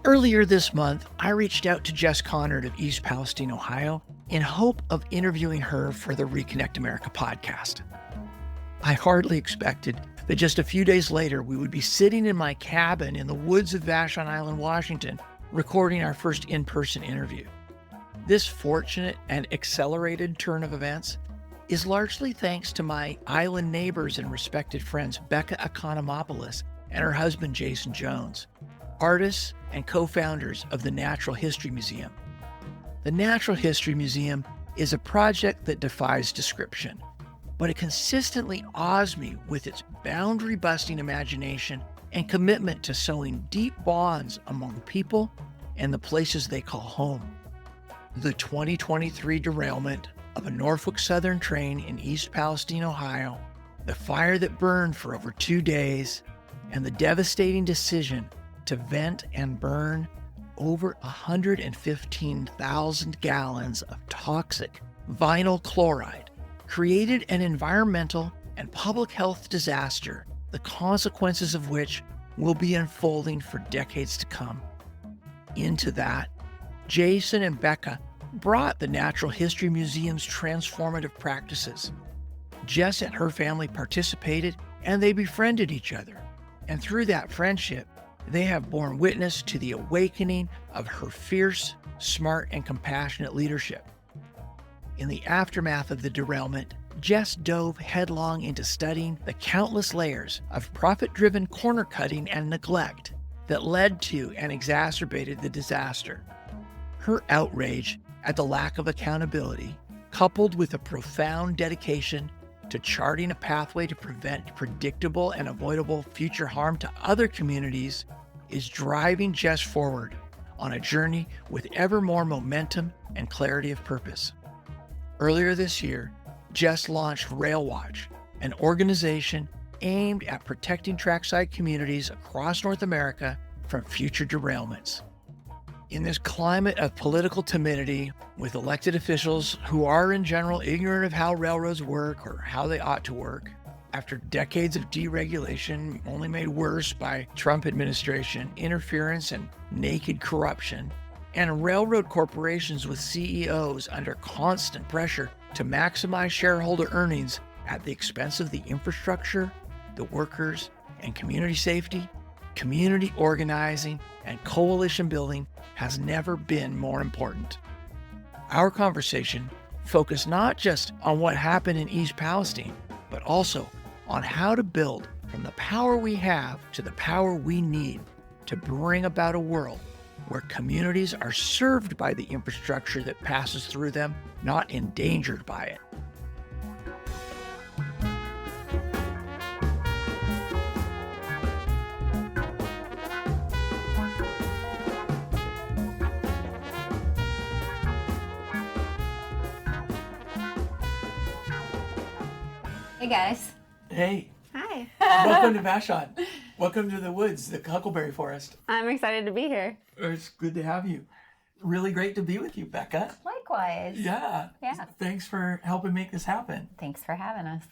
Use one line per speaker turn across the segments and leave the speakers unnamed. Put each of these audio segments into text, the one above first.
Earlier this month, I reached out to Jess Conard of East Palestine, Ohio, in hope of interviewing her for the Reconnect America podcast. I hardly expected that just a few days later we would be sitting in my cabin in the woods of Vashon Island, Washington, recording our first in-person interview. This fortunate and accelerated turn of events is largely thanks to my island neighbors and respected friends Becca Economopoulos and her husband Jason Jones, artists and co-founders of the Natural History Museum. The Natural History Museum is a project that defies description, but it consistently awes me with its boundary-busting imagination and commitment to sowing deep bonds among people and the places they call home. The 2023 derailment of a Norfolk Southern train in East Palestine, Ohio, the fire that burned for over 2 days, and the devastating decision to vent and burn over 115,000 gallons of toxic vinyl chloride created an environmental and public health disaster, the consequences of which will be unfolding for decades to come. Into that, Jason and Becca brought the Natural History Museum's transformative practices. Jess and her family participated, and they befriended each other. And through that friendship, they have borne witness to the awakening of her fierce, smart, and compassionate leadership. In the aftermath of the derailment, Jess dove headlong into studying the countless layers of profit-driven corner cutting and neglect that led to and exacerbated the disaster. Her outrage at the lack of accountability, coupled with a profound dedication to charting a pathway to prevent predictable and avoidable future harm to other communities, is driving Jess forward on a journey with ever more momentum and clarity of purpose. Earlier this year, Jess launched Rail Watch, an organization aimed at protecting trackside communities across North America from future derailments. In this climate of political timidity, with elected officials who are in general ignorant of how railroads work or how they ought to work, after decades of deregulation only made worse by Trump administration, interference, and naked corruption, and railroad corporations with CEOs under constant pressure to maximize shareholder earnings at the expense of the infrastructure, the workers, and community safety, community organizing and coalition building has never been more important. Our conversation focused not just on what happened in East Palestine, but also on how to build from the power we have to the power we need to bring about a world where communities are served by the infrastructure that passes through them, not endangered by it.
Hey guys.
Hey.
Hi.
Welcome to Vashon. Welcome to the woods, the Huckleberry Forest.
I'm excited to be here.
It's good to have you. Really great to be with you, Becca.
Likewise.
Yeah. Thanks for helping make this happen.
Thanks for having us.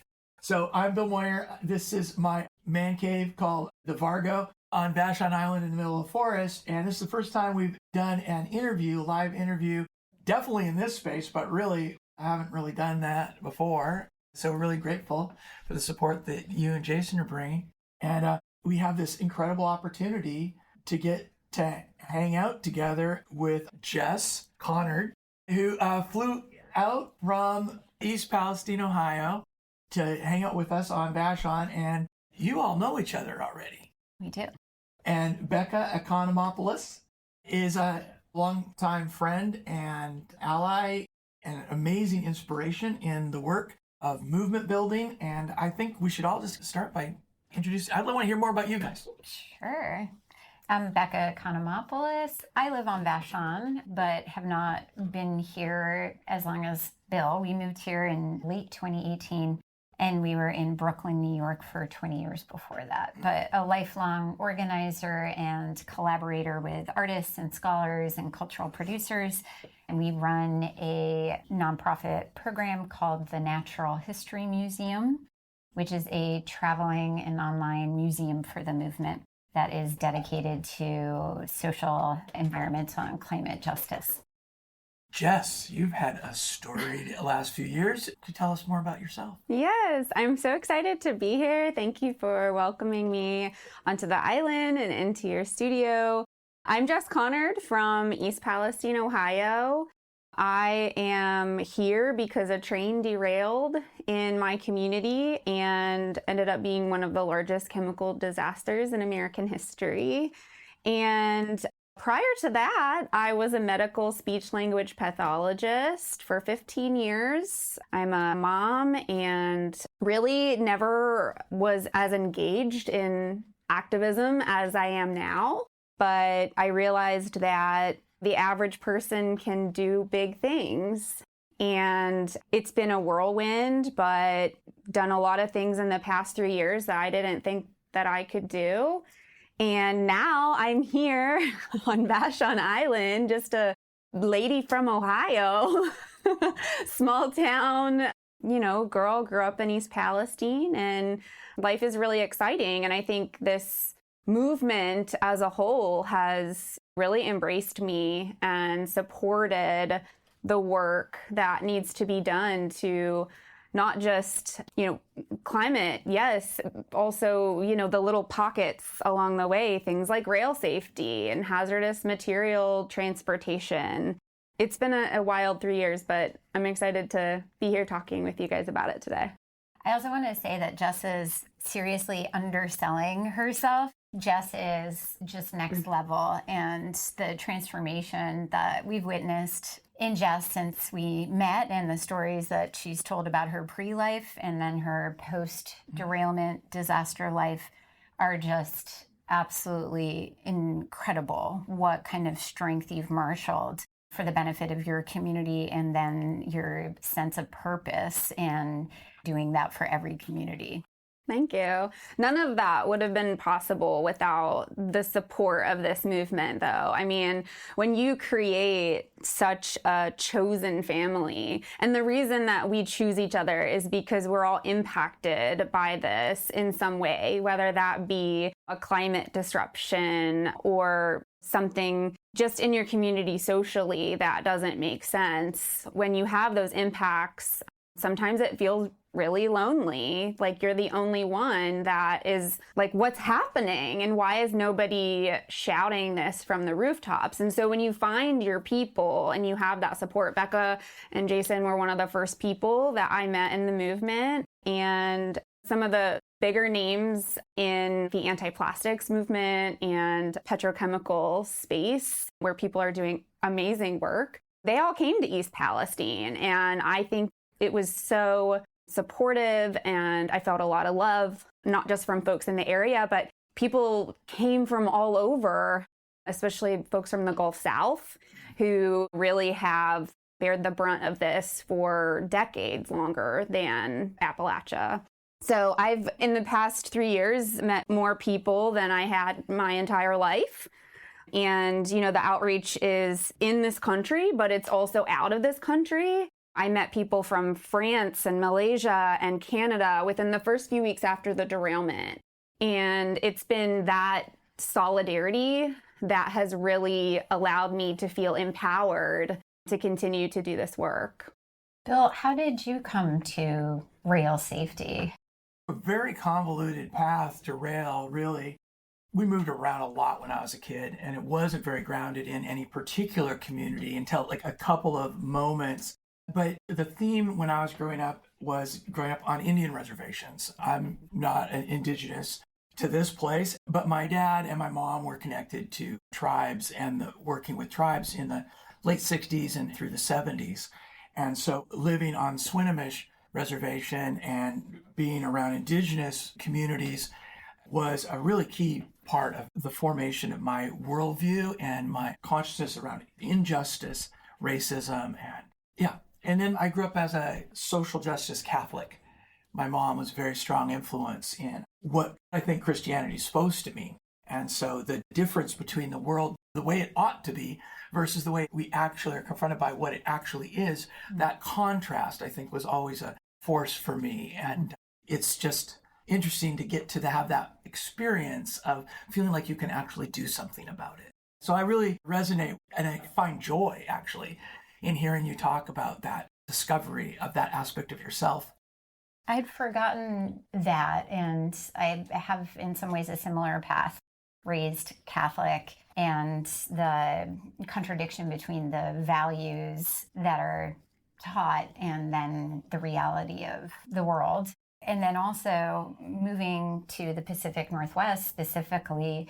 So I'm Bill Moyer. This is my man cave called the Vargo on Vashon Island in the middle of the forest. And this is the first time we've done an interview, live interview, definitely in this space, but really, I haven't really done that before. So we're really grateful for the support that you and Jason are bringing. And we have this incredible opportunity to get to hang out together with Jess Conard, who flew out from East Palestine, Ohio, to hang out with us on Vashon. And you all know each other already.
We do.
And Becca Economopoulos is a longtime friend and ally and amazing inspiration in the work of movement building. And I think we should all just start by introducing, I want to hear more about you guys.
Sure. I'm Becca Economopoulos. I live on Vashon, but have not been here as long as Bill. We moved here in late 2018, and we were in Brooklyn, New York for 20 years before that. But a lifelong organizer and collaborator with artists and scholars and cultural producers. And we run a nonprofit program called the Natural History Museum, which is a traveling and online museum for the movement. that is dedicated to social, environmental, and climate justice.
Jess, you've had a storied last few years. Could you tell us more about yourself?
Yes, I'm so excited to be here. Thank you for welcoming me onto the island and into your studio. I'm Jess Conard from East Palestine, Ohio. I am here because a train derailed in my community and ended up being one of the largest chemical disasters in American history. And prior to that, I was a medical speech language pathologist for 15 years. I'm a mom and really never was as engaged in activism as I am now. But I realized that the average person can do big things. And it's been a whirlwind, but done a lot of things in the past 3 years that I didn't think that I could do. And now I'm here on Vashon Island, just a lady from Ohio, small town, girl, grew up in East Palestine, and life is really exciting. And I think this movement as a whole has really embraced me and supported the work that needs to be done to not just, climate, yes, also, the little pockets along the way, things like rail safety and hazardous material transportation. It's been a wild 3 years, but I'm excited to be here talking with you guys about it today.
I also want to say that Jess is seriously underselling herself. Jess is just next level, and the transformation that we've witnessed in Jess since we met and the stories that she's told about her pre-life and then her post-derailment disaster life are just absolutely incredible. What kind of strength you've marshaled for the benefit of your community, and then your sense of purpose and doing that for every community.
Thank you. None of that would have been possible without the support of this movement, though. I mean, when you create such a chosen family, and the reason that we choose each other is because we're all impacted by this in some way, whether that be a climate disruption or something just in your community socially that doesn't make sense. When you have those impacts, sometimes it feels really lonely, like you're the only one that is like, what's happening and why is nobody shouting this from the rooftops? And so when you find your people and you have that support, Becca and Jason were one of the first people that I met in the movement, and some of the bigger names in the anti-plastics movement and petrochemical space where people are doing amazing work, they all came to East Palestine. And I think it was so supportive, and I felt a lot of love, not just from folks in the area, but people came from all over, especially folks from the Gulf South, who really have bared the brunt of this for decades longer than Appalachia. So I've, in the past 3 years, met more people than I had my entire life. And, the outreach is in this country, but it's also out of this country. I met people from France and Malaysia and Canada within the first few weeks after the derailment. And it's been that solidarity that has really allowed me to feel empowered to continue to do this work.
Bill, how did you come to rail safety?
A very convoluted path to rail, really. We moved around a lot when I was a kid, and it wasn't very grounded in any particular community until like a couple of moments. But the theme when I was growing up was growing up on Indian reservations. I'm not an indigenous to this place, but my dad and my mom were connected to tribes and working with tribes in the late 60s and through the 70s. And so living on Swinomish Reservation and being around indigenous communities was a really key part of the formation of my worldview and my consciousness around injustice, racism, and then I grew up as a social justice Catholic. My mom was a very strong influence in what I think Christianity is supposed to mean. And so the difference between the world, the way it ought to be, versus the way we actually are confronted by what it actually is, that contrast, I think, was always a force for me. And it's interesting to get to have that experience of feeling like you can actually do something about it. So I really resonate, and I find joy actually in hearing you talk about that discovery of that aspect of yourself.
I'd forgotten that, and I have in some ways a similar path. Raised Catholic, and the contradiction between the values that are taught and then the reality of the world. And then also moving to the Pacific Northwest specifically,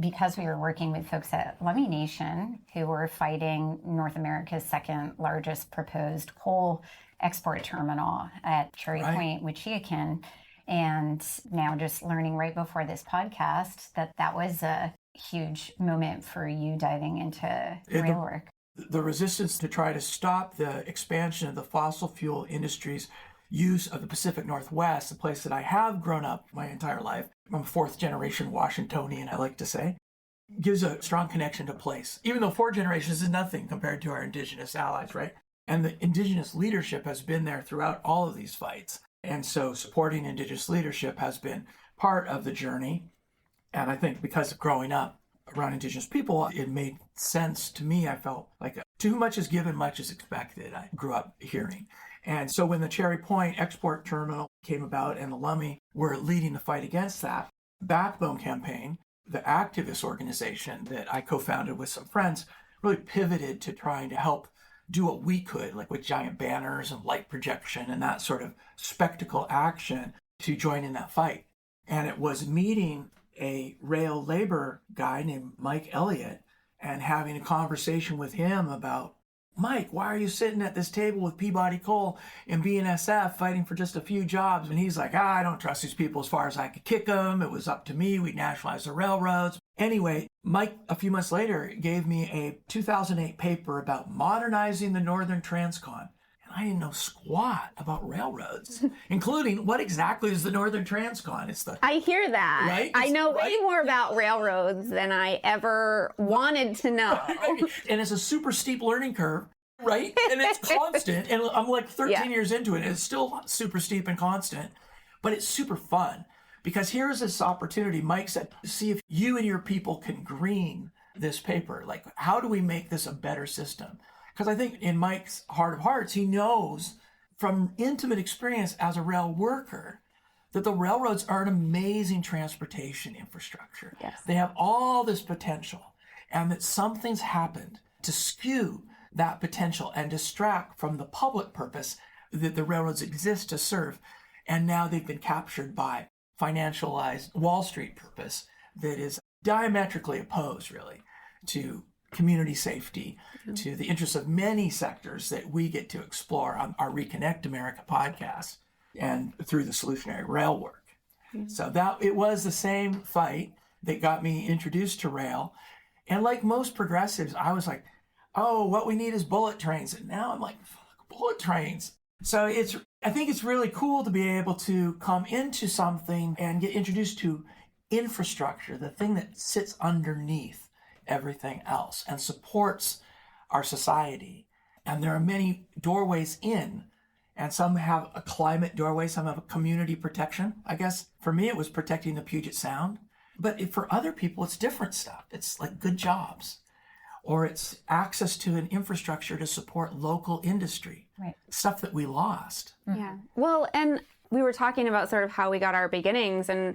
because we were working with folks at Lummi Nation who were fighting North America's second largest proposed coal export terminal at Cherry Point, Wichiakin. And now just learning right before this podcast that was a huge moment for you diving into rail work.
The resistance to try to stop the expansion of the fossil fuel industry's use of the Pacific Northwest, a place that I have grown up my entire life. I'm a fourth generation Washingtonian, I like to say, gives a strong connection to place, even though 4 generations is nothing compared to our indigenous allies, right? And the indigenous leadership has been there throughout all of these fights. And so supporting indigenous leadership has been part of the journey. And I think because of growing up around indigenous people, it made sense to me. I felt like too much is given, much is expected. I grew up hearing. And so when the Cherry Point export terminal came about and the Lummi were leading the fight against that, Backbone Campaign, the activist organization that I co-founded with some friends, really pivoted to trying to help do what we could, like with giant banners and light projection and that sort of spectacle action to join in that fight. And it was meeting a rail labor guy named Mike Elliott and having a conversation with him about, Mike, why are you sitting at this table with Peabody Coal and BNSF fighting for just a few jobs? And he's like, I don't trust these people as far as I could kick them. It was up to me. We nationalized the railroads. Anyway, Mike, a few months later, gave me a 2008 paper about modernizing the Northern Transcon. And I didn't know squat about railroads, including what exactly is the Northern Transcon.
I hear that.
Right?
I know way more about railroads than I ever wanted to know.
And it's a super steep learning curve, right? And it's constant. And I'm like 13 years into it, and it's still super steep and constant, but it's super fun. Because here's this opportunity. Mike said, see if you and your people can green this paper. Like, how do we make this a better system? Because I think in Mike's heart of hearts, he knows from intimate experience as a rail worker that the railroads are an amazing transportation infrastructure.
Yes.
They have all this potential, and that something's happened to skew that potential and distract from the public purpose that the railroads exist to serve. And now they've been captured by financialized Wall Street purpose that is diametrically opposed, really, to community safety, to the interests of many sectors that we get to explore on our Reconnect America podcast and through the solutionary rail work. So that it was the same fight that got me introduced to rail. And like most progressives, I was like, oh, what we need is bullet trains. And now I'm like, fuck, bullet trains. So I think it's really cool to be able to come into something and get introduced to infrastructure, the thing that sits underneath everything else and supports our society. And there are many doorways in, and some have a climate doorway, some have a community protection. I guess for me, it was protecting the Puget Sound. But for other people, it's different stuff. It's like good jobs, or it's access to an infrastructure to support local industry, stuff that we lost.
Yeah. Well, and we were talking about sort of how we got our beginnings. And,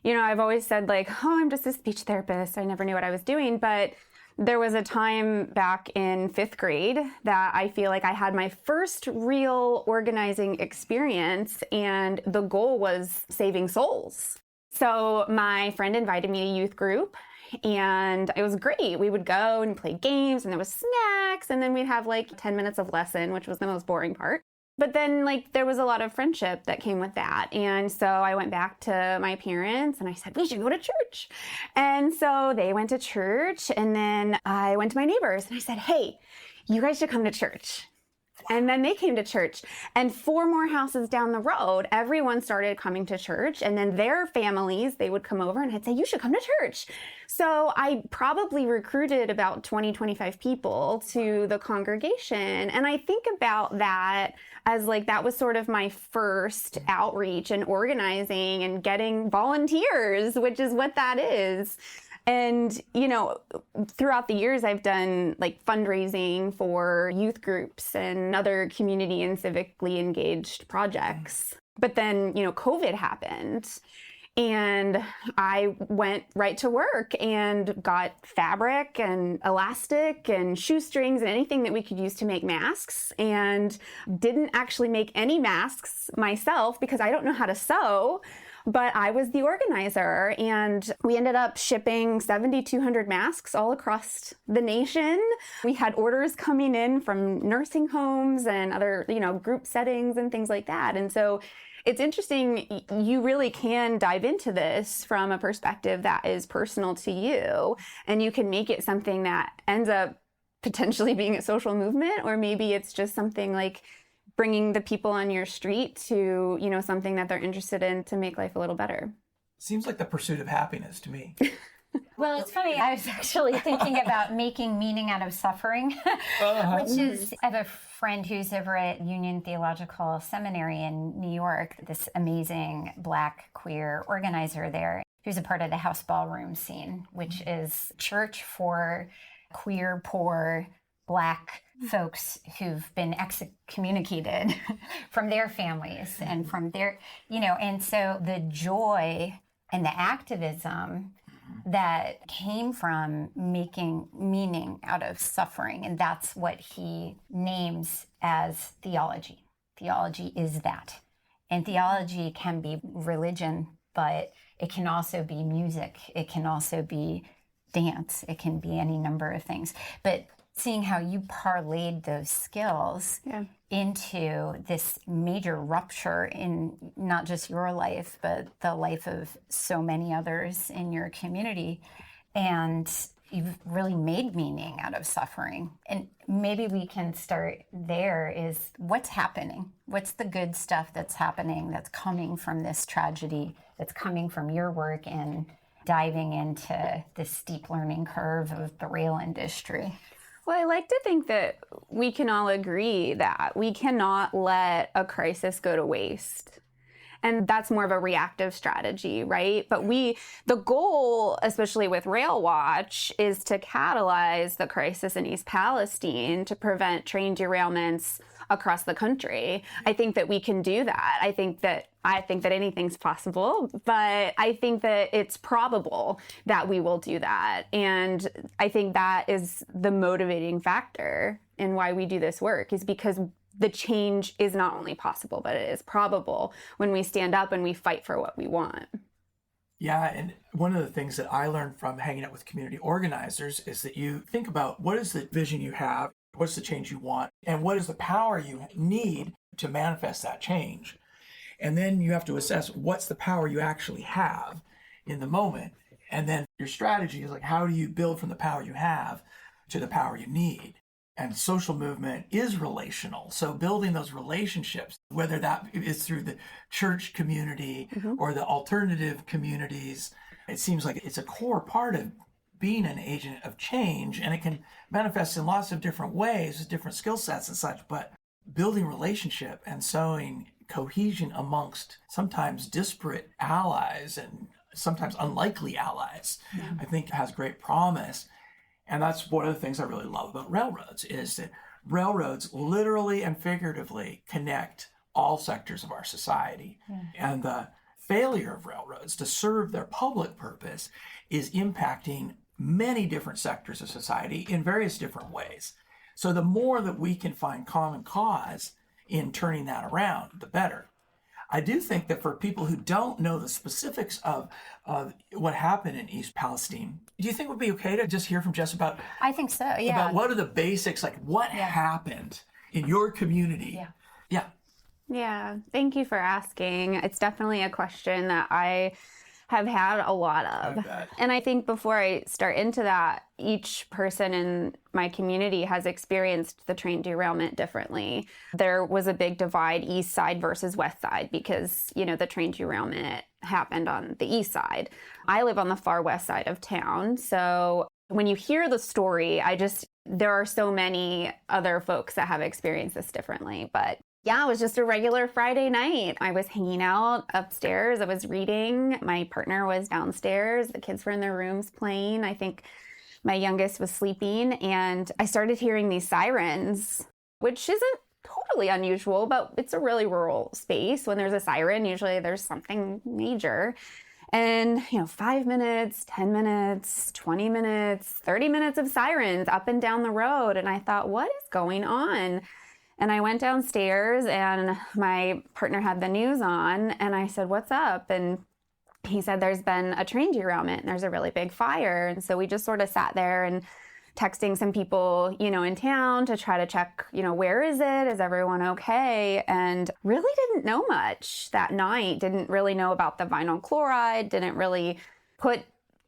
you know, I've always said like, oh, I'm just a speech therapist. I never knew what I was doing. But there was a time back in 5th grade that I feel like I had my first real organizing experience, and the goal was saving souls. So my friend invited me to youth group, and it was great. We would go and play games, and there was snacks, and then we'd have like 10 minutes of lesson, which was the most boring part. But then like there was a lot of friendship that came with that. And so I went back to my parents and I said, we should go to church. And so they went to church, and then I went to my neighbors and I said, hey, you guys should come to church. And then they came to church. And 4 more houses down the road, everyone started coming to church. And then their families, they would come over and I'd say, you should come to church. So I probably recruited about 20-25 people to the congregation. And I think about that as like, that was sort of my first outreach and organizing and getting volunteers, which is what that is. And, you know, throughout the years, I've done like fundraising for youth groups and other community and civically engaged projects. But then, you know, COVID happened and I went right to work and got fabric and elastic and shoestrings and anything that we could use to make masks, and didn't actually make any masks myself because I don't know how to sew. But I was the organizer, and we ended up shipping 7,200 masks all across the nation. We had orders coming in from nursing homes and other, you know, group settings and things like that. And so it's interesting, you really can dive into this from a perspective that is personal to you, and you can make it something that ends up potentially being a social movement, or maybe it's just something like bringing the people on your street to, you know, something that they're interested in to make life a little better.
Seems like the pursuit of happiness to me.
Well, it's funny. I was actually thinking about making meaning out of suffering, which is, I have a friend who's over at Union Theological Seminary in New York, this amazing Black queer organizer there, who's a part of the house ballroom scene, which is church for queer, poor, Black folks who've been excommunicated from their families and from their, you know, and so the joy and the activism that came from making meaning out of suffering, and that's what he names as theology. Theology is that. And theology can be religion, but it can also be music. It can also be dance. It can be any number of things. But seeing how you parlayed those skills into this major rupture in not just your life, but the life of so many others in your community. And you've really made meaning out of suffering. And maybe we can start there, is what's happening? What's the good stuff that's happening, that's coming from this tragedy, that's coming from your work in diving into the steep learning curve of the rail industry?
Well, I like to think that we can all agree that we cannot let a crisis go to waste. And that's more of a reactive strategy, right? But the goal, especially with Rail Watch, is to catalyze the crisis in East Palestine to prevent train derailments across the country. I think that we can do that. I think that anything's possible, but I think that it's probable that we will do that. And I think that is the motivating factor in why we do this work, is because the change is not only possible, but it is probable when we stand up and we fight for what we want.
Yeah, and one of the things that I learned from hanging out with community organizers is that you think about what is the vision you have, what's the change you want, and what is the power you need to manifest that change. And then you have to assess what's the power you actually have in the moment. And then your strategy is like, how do you build from the power you have to the power you need? And social movement is relational. So building those relationships, whether that is through the church community or the alternative communities, it seems like it's a core part of being an agent of change. And it can manifest in lots of different ways, different skill sets and such. But building relationship and sowing cohesion amongst sometimes disparate allies and sometimes unlikely allies, I think has great promise. And that's one of the things I really love about railroads, is that railroads literally and figuratively connect all sectors of our society. And the failure of railroads to serve their public purpose is impacting many different sectors of society in various different ways. So the more that we can find common cause in turning that around, the better. I do think that for people who don't know the specifics of what happened in East Palestine, do you think it would be okay to just hear from Jess about?
I think so, yeah.
About what are the basics, like what happened in your community? Yeah.
Yeah, thank you for asking. It's definitely a question that I have had a lot of.
I bet.
And I think before I start into that, each person in my community has experienced the train derailment differently. There was a big divide, east side versus west side, because, the train derailment happened on the east side. I live on the far west side of town. So when you hear the story, there are so many other folks that have experienced this differently. But yeah, it was just a regular Friday night. I was hanging out upstairs. I was reading. My partner was downstairs. The kids were in their rooms playing. I think my youngest was sleeping. And I started hearing these sirens, which isn't totally unusual, but it's a really rural space. When there's a siren, usually there's something major. And, 5 minutes, 10 minutes, 20 minutes, 30 minutes of sirens up and down the road. And I thought, what is going on? And I went downstairs and my partner had the news on and I said, what's up? And he said, there's been a train derailment and there's a really big fire. And so we just sort of sat there and texting some people, in town to try to check, where is it? Is everyone okay? And really didn't know much that night. Didn't really know about the vinyl chloride. Didn't really put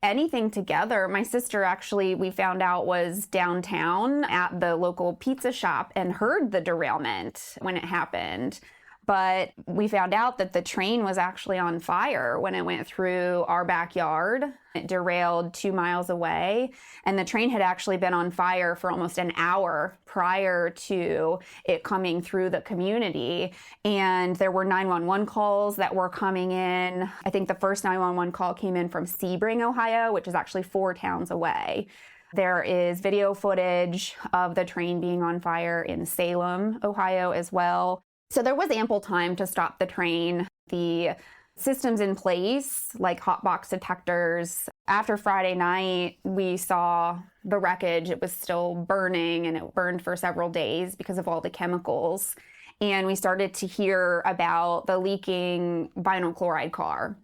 anything together. My sister actually, we found out, was downtown at the local pizza shop and heard the derailment when it happened. But we found out that the train was actually on fire when it went through our backyard. It derailed 2 miles away, and the train had actually been on fire for almost an hour prior to it coming through the community. And there were 911 calls that were coming in. I think the first 911 call came in from Sebring, Ohio, which is actually 4 towns away. There is video footage of the train being on fire in Salem, Ohio as well. So there was ample time to stop the train. The systems in place, like hot box detectors. After Friday night, we saw the wreckage. It was still burning, and it burned for several days because of all the chemicals. And we started to hear about the leaking vinyl chloride car.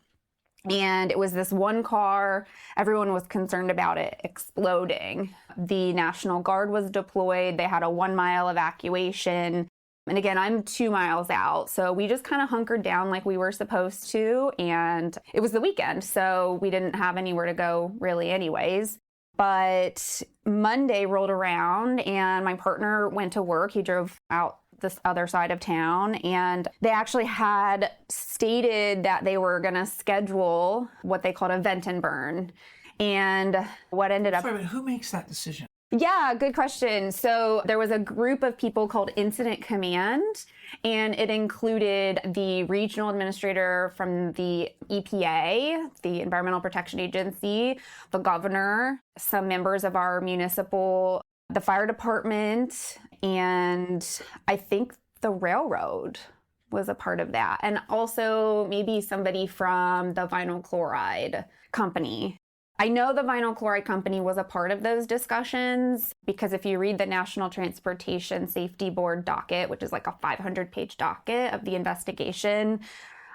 And it was this one car. Everyone was concerned about it exploding. The National Guard was deployed. They had a 1-mile evacuation. And again, I'm 2 miles out. So we just kind of hunkered down like we were supposed to. And it was the weekend, so we didn't have anywhere to go really anyways. But Monday rolled around and my partner went to work. He drove out this other side of town, and they actually had stated that they were going to schedule what they called a vent and burn. And what ended up...
Sorry, but who makes that decision?
Yeah, good question. So there was a group of people called Incident Command, and it included the regional administrator from the EPA, the Environmental Protection Agency, the governor, some members of our municipal, the fire department, and I think the railroad was a part of that. And also maybe somebody from the vinyl chloride company. I know the vinyl chloride company was a part of those discussions because if you read the National Transportation Safety Board docket, which is like a 500-page docket of the investigation,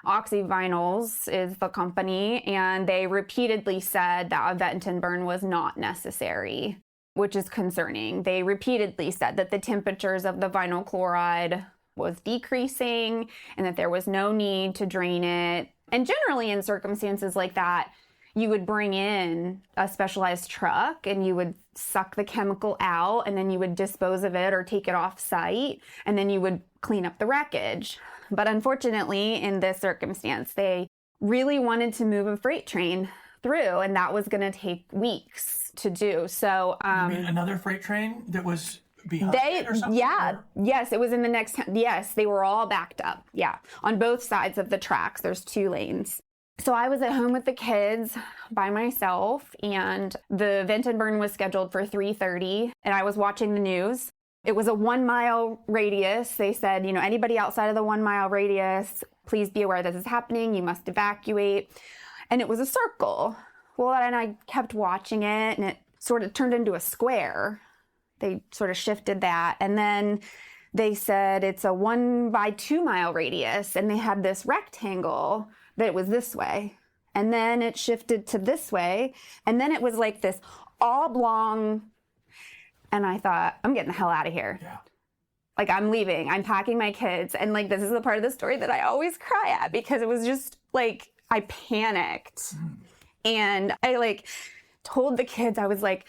Oxyvinyls is the company, and they repeatedly said that a vent and burn was not necessary, which is concerning. They repeatedly said that the temperatures of the vinyl chloride was decreasing and that there was no need to drain it. And generally in circumstances like that, you would bring in a specialized truck and you would suck the chemical out and then you would dispose of it or take it off site and then you would clean up the wreckage. But unfortunately, in this circumstance, they really wanted to move a freight train through, and that was going to take weeks to do. So,
you mean another freight train that was behind it or something?
Yeah, yes, it was in the next, yes, they were all backed up. Yeah, on both sides of the tracks, there's 2 lanes. So I was at home with the kids by myself, and the vent and burn was scheduled for 3:30, and I was watching the news. It was a 1-mile radius. They said, anybody outside of the 1-mile radius, please be aware this is happening. You must evacuate. And it was a circle. Well, and I kept watching it, and it sort of turned into a square. They sort of shifted that. And then they said it's a 1 by 2 mile radius, and they had this rectangle that was this way. And then it shifted to this way. And then it was like this oblong. And I thought, I'm getting the hell out of here.
Yeah.
Like, I'm leaving. I'm packing my kids. And like, this is the part of the story that I always cry at because it was just like, I panicked. And I like told the kids, I was like,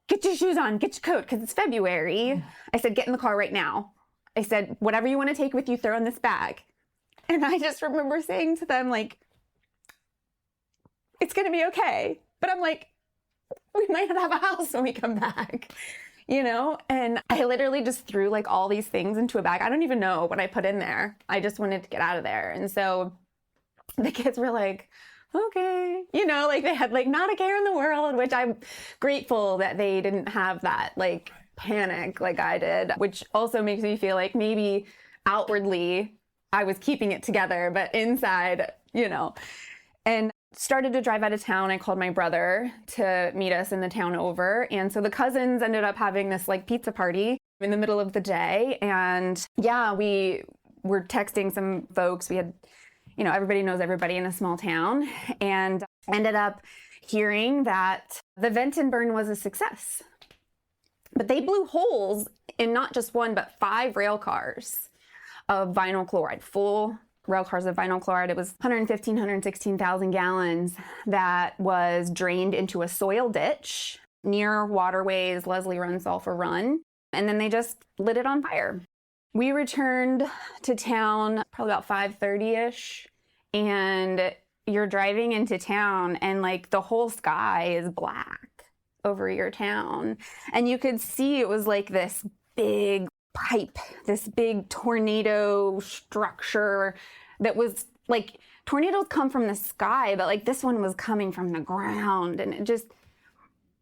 get your shoes on, get your coat, because it's February. I said, get in the car right now. I said, whatever you want to take with you, throw in this bag. And I just remember saying to them, like, it's going to be okay. But I'm like, we might not have a house when we come back, you know? And I literally just threw like all these things into a bag. I don't even know what I put in there. I just wanted to get out of there. And so the kids were like, okay, you know, like they had like not a care in the world, which I'm grateful that they didn't have that like panic like I did, which also makes me feel like maybe outwardly I was keeping it together, but inside, you know. And started to drive out of town. I called my brother to meet us in the town over. And so the cousins ended up having this like pizza party in the middle of the day. And yeah, we were texting some folks. We had, you know, everybody knows everybody in a small town, and ended up hearing that the vent and burn was a success. But they blew holes in not just one, but 5 rail cars of vinyl chloride, full rail cars of vinyl chloride. It was 116,000 gallons that was drained into a soil ditch near waterways, Leslie Run, Sulphur Run. And then they just lit it on fire. We returned to town probably about 5:30-ish, and you're driving into town and like the whole sky is black over your town. And you could see it was like this big pipe, this big tornado structure that was like, tornadoes come from the sky, but like this one was coming from the ground, and it just,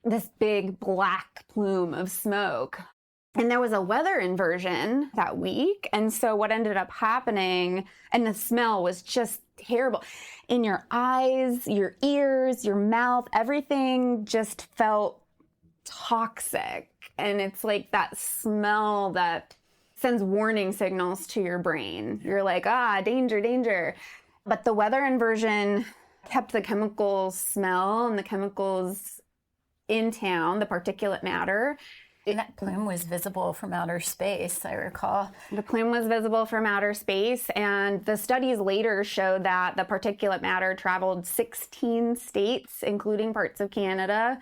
this big black plume of smoke. And there was a weather inversion that week. And so what ended up happening, and the smell was just terrible. In your eyes, your ears, your mouth, everything just felt toxic. And it's like that smell that sends warning signals to your brain. You're like, danger, danger. But the weather inversion kept the chemicals smell and the chemicals in town, the particulate matter.
And that plume was visible from outer space, I recall.
The plume was visible from outer space, and the studies later showed that the particulate matter traveled 16 states, including parts of Canada,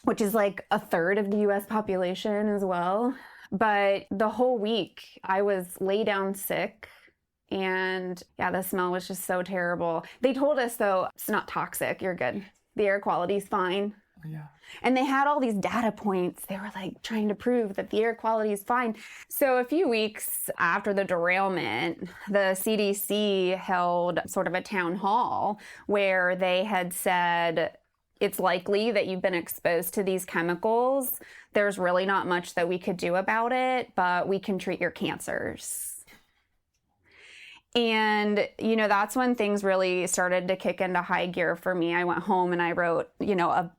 which is like a third of the US population as well. But the whole week, I was laid down sick, and yeah, the smell was just so terrible. They told us, though, it's not toxic, you're good. The air quality's fine.
Yeah.
And they had all these data points. They were like trying to prove that the air quality is fine. So a few weeks after the derailment, the CDC held sort of a town hall where they had said, it's likely that you've been exposed to these chemicals. There's really not much that we could do about it, but we can treat your cancers. And, you know, that's when things really started to kick into high gear for me. I went home and I wrote, you know, a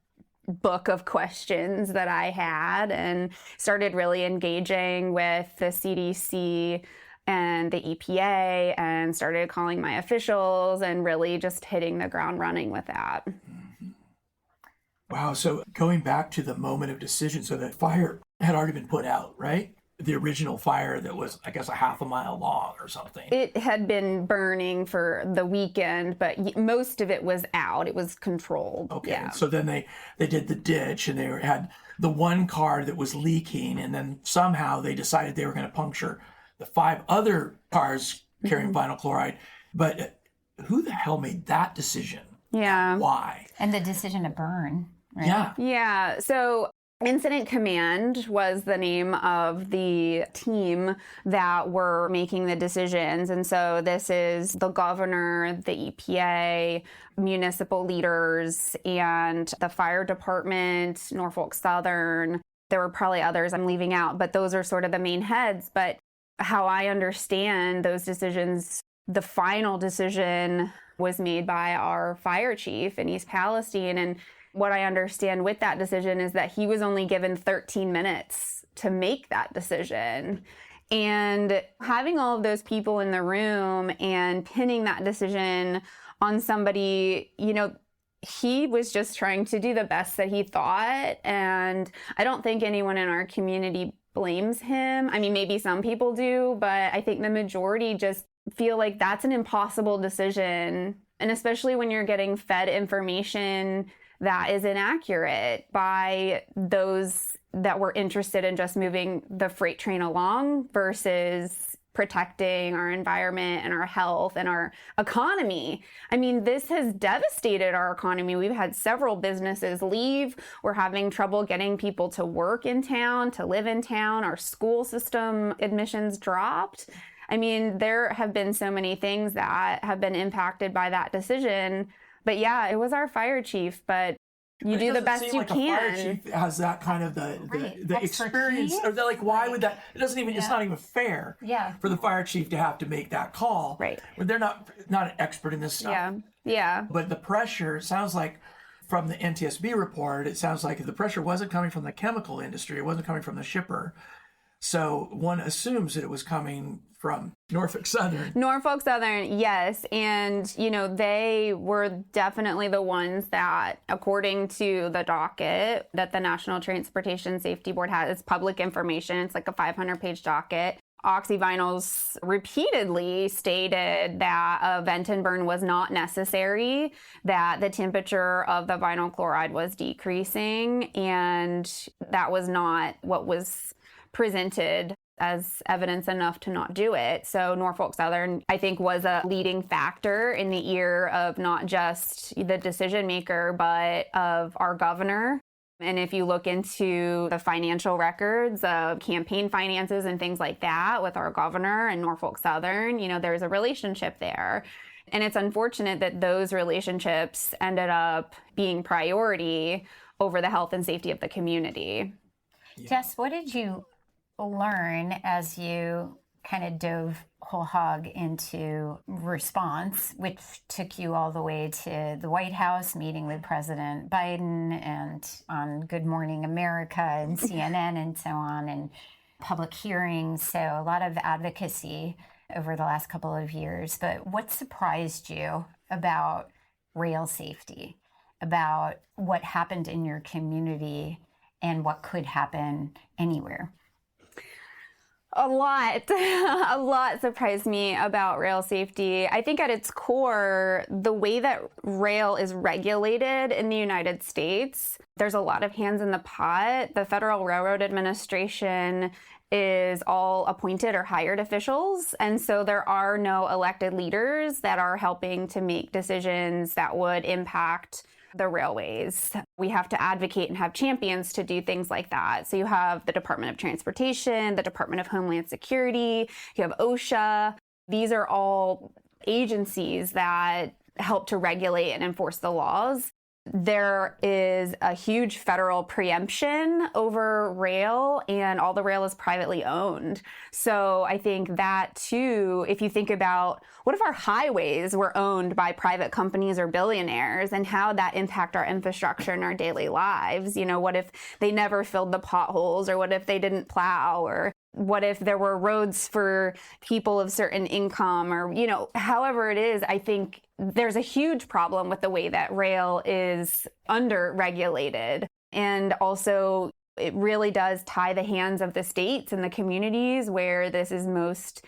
book of questions that I had, and started really engaging with the CDC and the EPA, and started calling my officials and really just hitting the ground running with that.
Wow. So going back to the moment of decision, so the fire had already been put out, right? The original fire that was, I guess, a half a mile long or something.
It had been burning for the weekend, but most of it was out. It was controlled.
Okay.
Yeah.
So then they did the ditch, and they had the one car that was leaking, and then somehow they decided they were going to puncture the 5 other cars carrying vinyl chloride. But who the hell made that decision?
Yeah.
Why?
And the decision to burn, right?
Yeah.
Yeah. So Incident Command was the name of the team that were making the decisions. And so this is the governor, the EPA, municipal leaders, and the fire department, Norfolk Southern. There were probably others I'm leaving out, but those are sort of the main heads. But how I understand those decisions, the final decision was made by our fire chief in East Palestine. And what I understand with that decision is that he was only given 13 minutes to make that decision. And having all of those people in the room and pinning that decision on somebody, you know, he was just trying to do the best that he thought. And I don't think anyone in our community blames him. I mean, maybe some people do, but I think the majority just feel like that's an impossible decision And especially when you're getting fed information that is inaccurate by those that were interested in just moving the freight train along versus protecting our environment and our health and our economy. I mean, this has devastated our economy. We've had several businesses leave. We're having trouble getting people to work in town, to live in town. Our school system admissions dropped. I mean, there have been so many things that have been impacted by that decision. But yeah, it was our fire chief, but you do the best you can.
A fire chief has that kind of the experience, or like, why would that? It doesn't even. It's not even fair. For the fire chief to have to make that call.
Right.
When they're not an expert in this stuff.
Yeah.
But the pressure sounds like, from the NTSB report, it sounds like the pressure wasn't coming from the chemical industry. It wasn't coming from the shipper. So one assumes that it was coming from Norfolk Southern.
Norfolk Southern, yes. And, you know, they were definitely the ones that, according to the docket that the National Transportation Safety Board has, it's public information. It's like a 500-page docket. Oxyvinyls repeatedly stated that a vent and burn was not necessary, that the temperature of the vinyl chloride was decreasing, and that was not what was presented as evidence enough to not do it. So Norfolk Southern, I think, was a leading factor in the ear of not just the decision maker, but of our governor. And if you look into the financial records of campaign finances and things like that with our governor and Norfolk Southern, you know, there's a relationship there. And it's unfortunate that those relationships ended up being priority over the health and safety of the community.
Jess, what did you learn as you kind of dove whole hog into response, which took you all the way to the White House, meeting with President Biden and on Good Morning America and CNN and so on, and public hearings? So a lot of advocacy over the last couple of years. But what surprised you about rail safety, about what happened in your community and what could happen anywhere?
A lot surprised me about rail safety. I think at its core, the way that rail is regulated in the United States, there's a lot of hands in the pot. The Federal Railroad Administration is all appointed or hired officials. And so there are no elected leaders that are helping to make decisions that would impact the railways. We have to advocate and have champions to do things like that. So you have the Department of Transportation, the Department of Homeland Security, you have OSHA. These are all agencies that help to regulate and enforce the laws. There is a huge federal preemption over rail, and all the rail is privately owned. So I think that too, if you think about what if our highways were owned by private companies or billionaires, and how that impact our infrastructure and our daily lives? You know, what if they never filled the potholes, or what if they didn't plow, or what if there were roads for people of certain income, or, you know, however it is, I think there's a huge problem with the way that rail is under-regulated. And also, it really does tie the hands of the states and the communities where this is most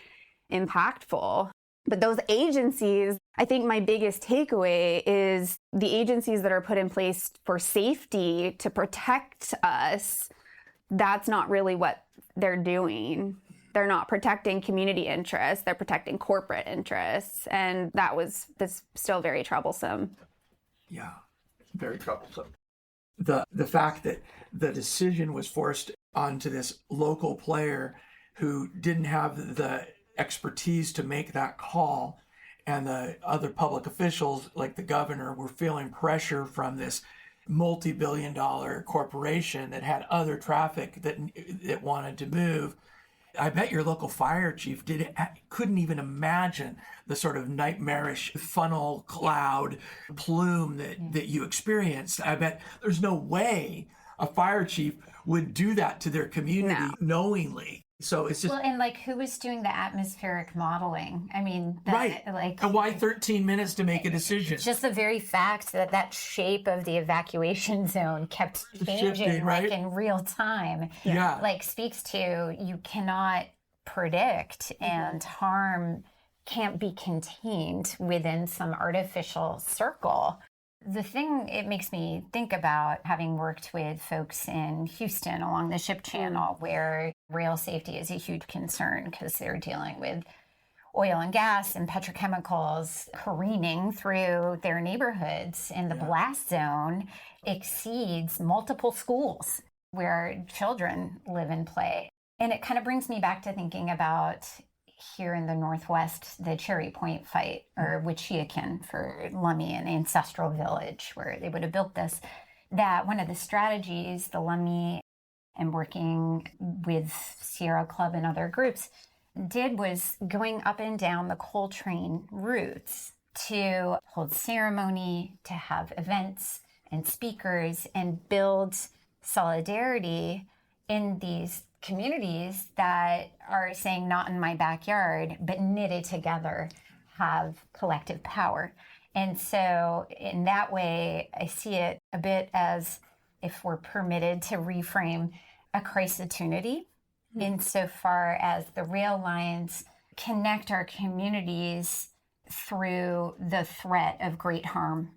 impactful. But those agencies, I think my biggest takeaway is the agencies that are put in place for safety to protect us, that's not really what they're doing. They're not protecting community interests, they're protecting corporate interests. And that's still very troublesome.
Yeah, very troublesome. The fact that the decision was forced onto this local player who didn't have the expertise to make that call, and the other public officials like the governor were feeling pressure from this multi-billion-dollar corporation that had other traffic that wanted to move. I bet your local fire chief couldn't even imagine the sort of nightmarish funnel cloud plume that you experienced. I bet there's no way a fire chief would do that to their community knowingly. So it's just...
Well, and like, who was doing the atmospheric modeling? I mean,
right.
Like,
and why 13 minutes to make a decision?
Just the very fact that shape of the evacuation zone kept changing,
shifting, right?
Like in real time.
Yeah.
Like, speaks to, you cannot predict and harm can't be contained within some artificial circle. The thing it makes me think about, having worked with folks in Houston along the ship channel, where rail safety is a huge concern because they're dealing with oil and gas and petrochemicals careening through their neighborhoods, and the blast zone exceeds multiple schools where children live and play. And it kind of brings me back to thinking about here in the Northwest, the Cherry Point fight, or Wichiakin for Lummi, an ancestral village where they would have built this, that one of the strategies the Lummi, and working with Sierra Club and other groups, did was going up and down the coal train routes to hold ceremony, to have events and speakers, and build solidarity in these communities that are saying, not in my backyard, but knitted together have collective power. And so in that way, I see it a bit as, if we're permitted to reframe, a crisis-opportunity, insofar as the rail lines connect our communities through the threat of great harm.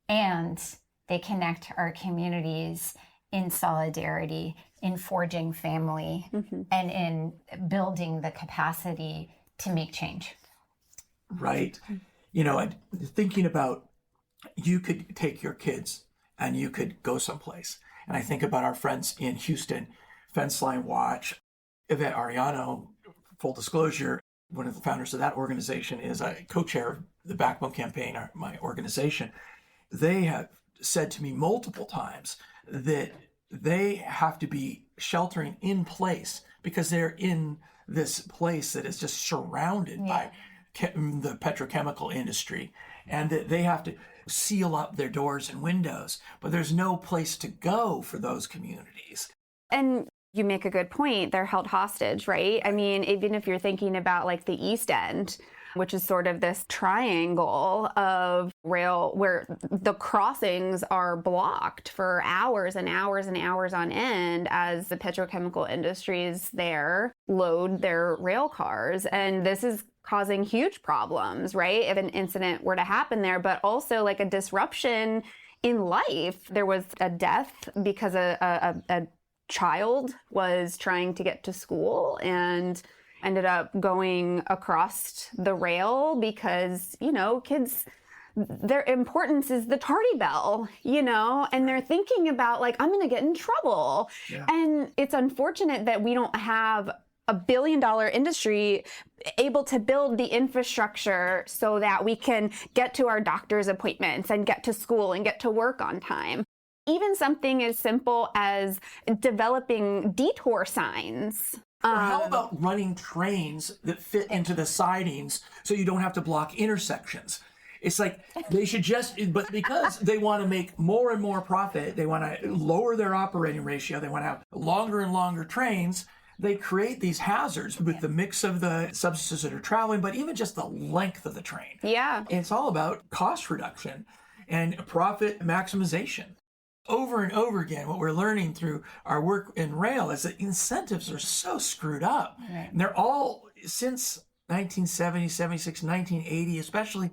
And they connect our communities in solidarity, in forging family, and in building the capacity to make change.
Right. You know, and thinking about, you could take your kids and you could go someplace. And I think about our friends in Houston, Fence Line Watch, Yvette Arellano, full disclosure, one of the founders of that organization, is a co-chair of the Backbone Campaign, my organization. They have said to me multiple times that they have to be sheltering in place because they're in this place that is just surrounded by the petrochemical industry, and that they have to seal up their doors and windows, but there's no place to go for those communities.
And you make a good point. They're held hostage, right? I mean, even if you're thinking about like the East End, which is sort of this triangle of rail where the crossings are blocked for hours and hours and hours on end as the petrochemical industries there load their rail cars. And this is causing huge problems, right? If an incident were to happen there, but also like a disruption in life. There was a death because a child was trying to get to school and ended up going across the rail because, you know, kids, their importance is the tardy bell, you know, and they're thinking about like, I'm going to get in trouble. Yeah. And it's unfortunate that we don't have a $1 billion industry able to build the infrastructure so that we can get to our doctor's appointments and get to school and get to work on time. Even something as simple as developing detour signs.
Or how about running trains that fit into the sidings so you don't have to block intersections? It's like they should just, but because they want to make more and more profit, they want to lower their operating ratio, they want to have longer and longer trains, they create these hazards with the mix of the substances that are traveling, but even just the length of the train.
Yeah.
It's all about cost reduction and profit maximization. Over and over again, what we're learning through our work in rail is that incentives are so screwed up. Right. And they're all, since 1970, 76, 1980 especially,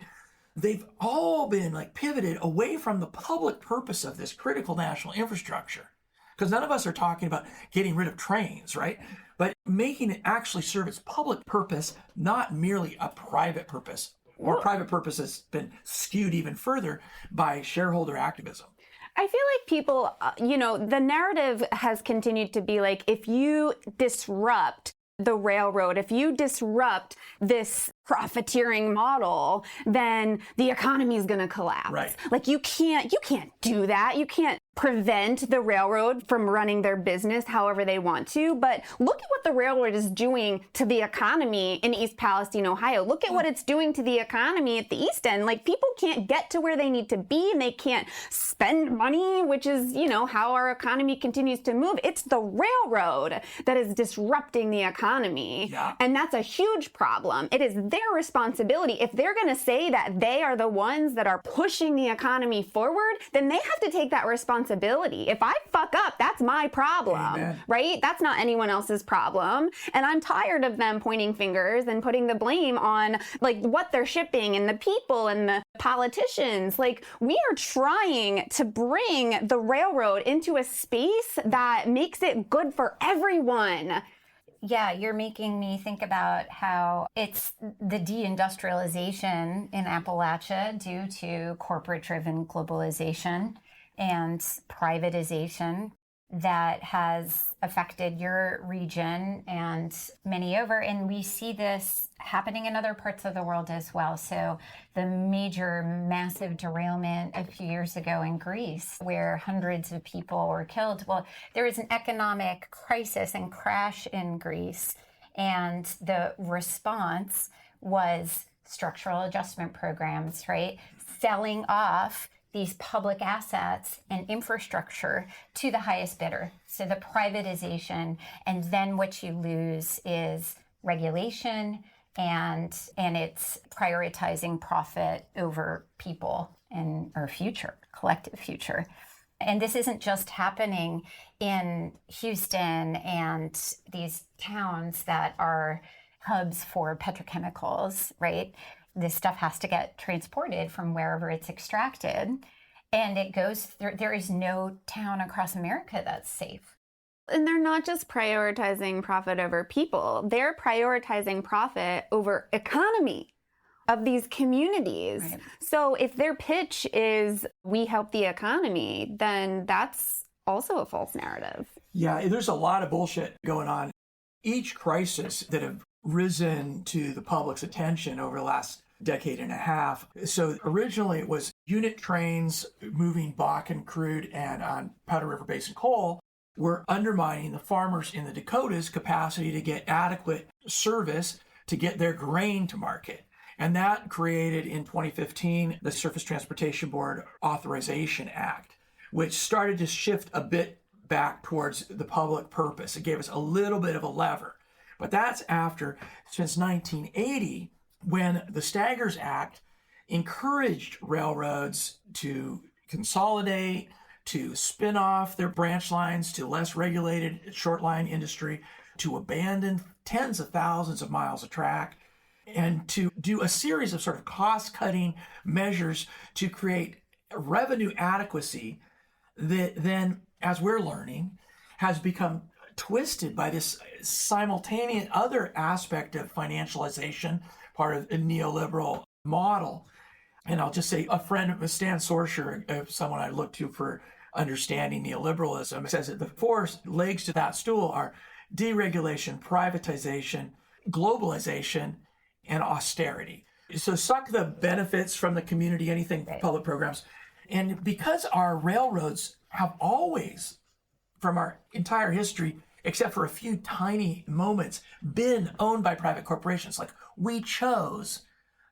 they've all been like pivoted away from the public purpose of this critical national infrastructure. Because none of us are talking about getting rid of trains, right? But making it actually serve its public purpose, not merely a private purpose. Or private purpose has been skewed even further by shareholder activism.
I feel like people, you know, the narrative has continued to be like, if you disrupt the railroad, if you disrupt this profiteering model, then the economy is going to collapse.
Right.
Like you can't do that. You can't prevent the railroad from running their business however they want to. But look at what the railroad is doing to the economy in East Palestine, Ohio. Look at what it's doing to the economy at the East End. Like people can't get to where they need to be and they can't spend money, which is, you know, how our economy continues to move. It's the railroad that is disrupting the economy. Yeah. And that's a huge problem. It is their their responsibility. If they're going to say that they are the ones that are pushing the economy forward, then they have to take that responsibility. If I fuck up, that's my problem,
Amen.
right? That's not anyone else's problem. And I'm tired of them pointing fingers and putting the blame on like what they're shipping and the people and the politicians. Like, we are trying to bring the railroad into a space that makes it good for everyone.
Yeah, you're making me think about how it's the deindustrialization in Appalachia due to corporate-driven globalization and privatization that has affected your region and many over. And we see this happening in other parts of the world as well. So the major, massive derailment a few years ago in Greece, where hundreds of people were killed. Well, there was an economic crisis and crash in Greece. And the response was structural adjustment programs, right? Selling off these public assets and infrastructure to the highest bidder. So the privatization, and then what you lose is regulation, and it's prioritizing profit over people and our future, collective future. And this isn't just happening in Houston and these towns that are hubs for petrochemicals, right? This stuff has to get transported from wherever it's extracted. And it goes through, there is no town across America that's safe.
And they're not just prioritizing profit over people, they're prioritizing profit over economy of these communities.
Right.
So if their pitch is we help the economy, then that's also a false narrative.
Yeah, there's a lot of bullshit going on. Each crisis that have risen to the public's attention over the last decade and a half. So originally it was unit trains moving Bakken crude and on Powder River Basin coal were undermining the farmers in the Dakotas' capacity to get adequate service to get their grain to market. And that created in 2015 the Surface Transportation Board Authorization Act, which started to shift a bit back towards the public purpose. It gave us a little bit of a lever. But that's after, since 1980, when the Staggers Act encouraged railroads to consolidate, to spin off their branch lines to less regulated short line industry, to abandon tens of thousands of miles of track, and to do a series of sort of cost-cutting measures to create revenue adequacy that then, as we're learning, has become twisted by this simultaneous other aspect of financialization, part of a neoliberal model. And I'll just say a friend, Stan Sorsher, someone I look to for understanding neoliberalism, says that the four legs to that stool are deregulation, privatization, globalization, and austerity. So suck the benefits from the community, anything public programs. And because our railroads have always, from our entire history, except for a few tiny moments, been owned by private corporations. Like, we chose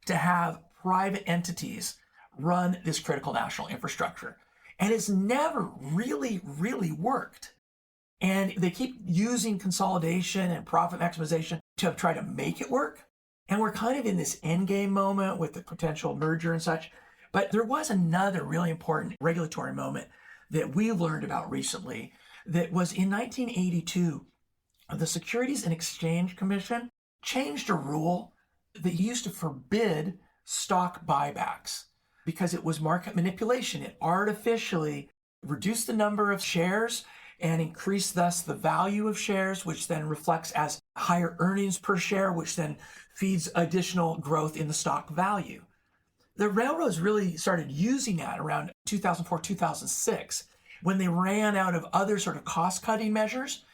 to have private entities run this critical national infrastructure. And it's never really, really worked. And they keep using consolidation and profit maximization to try to make it work. And we're kind of in this endgame moment with the potential merger and such. But there was another really important regulatory moment that we learned about recently that was in 1982. The Securities and Exchange Commission changed a rule that used to forbid stock buybacks because it was market manipulation. It artificially reduced the number of shares and increased thus the value of shares, which then reflects as higher earnings per share, which then feeds additional growth in the stock value. The railroads really started using that around 2004, 2006, when they ran out of other sort of cost-cutting measures.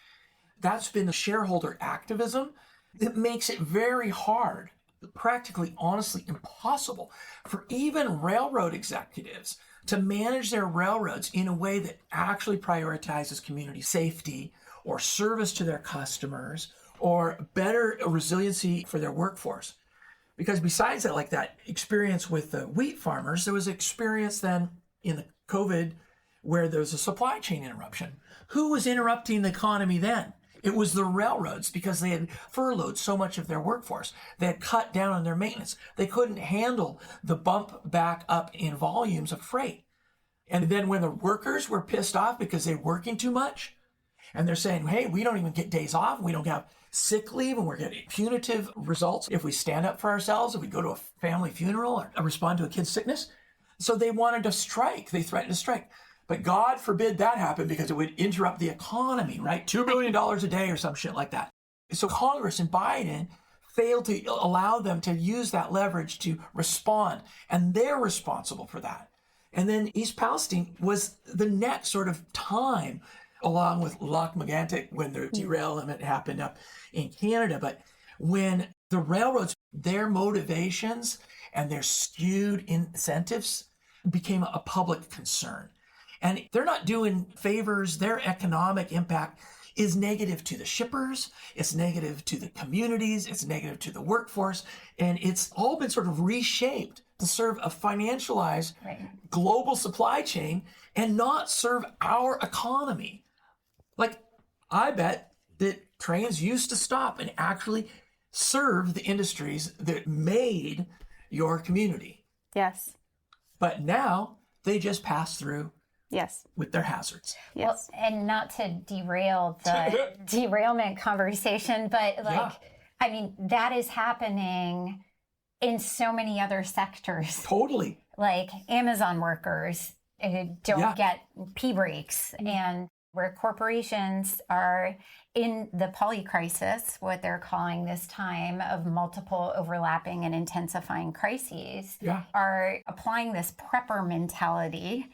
That's been the shareholder activism that makes it very hard, practically honestly impossible, for even railroad executives to manage their railroads in a way that actually prioritizes community safety or service to their customers or better resiliency for their workforce. Because besides that, like that experience with the wheat farmers, there was experience then in the COVID where there was a supply chain interruption. Who was interrupting the economy then? It was the railroads, because they had furloughed so much of their workforce. They had cut down on their maintenance. They couldn't handle the bump back up in volumes of freight. And then when the workers were pissed off because they're working too much, and they're saying, hey, we don't even get days off, we don't have sick leave, and we're getting punitive results if we stand up for ourselves, if we go to a family funeral or respond to a kid's sickness. So they wanted to strike. They threatened to strike. But God forbid that happen, because it would interrupt the economy, right? $2 billion a day or some shit like that. So Congress and Biden failed to allow them to use that leverage to respond. And they're responsible for that. And then East Palestine was the next sort of time, along with Lac Megantic, when the derailment happened up in Canada. But when the railroads, their motivations and their skewed incentives became a public concern. And they're not doing favors. Their economic impact is negative to the shippers. It's negative to the communities. It's negative to the workforce. And it's all been sort of reshaped to serve a financialized global supply chain and not serve our economy. Like, I bet that trains used to stop and actually serve the industries that made your community.
Yes.
But now they just pass through.
Yes.
With their hazards.
Yes.
Well, and not to derail the derailment conversation, but I mean, that is happening in so many other sectors.
Totally.
Like Amazon workers don't get P breaks, and where corporations are in the polycrisis, what they're calling this time of multiple overlapping and intensifying crises, are applying this prepper mentality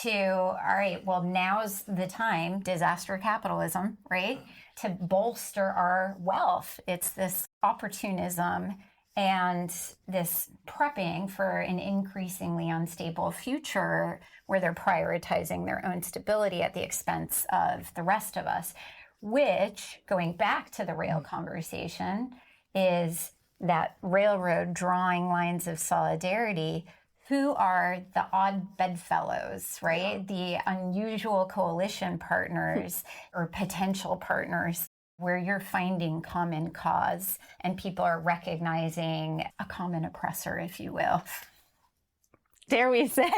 to, all right, well, now's the time, disaster capitalism, right, to bolster our wealth. It's this opportunism and this prepping for an increasingly unstable future where they're prioritizing their own stability at the expense of the rest of us, which, going back to the rail conversation, is that railroad drawing lines of solidarity. Who are the odd bedfellows, right? The unusual coalition partners or potential partners where you're finding common cause and people are recognizing a common oppressor, if you will.
Dare we say?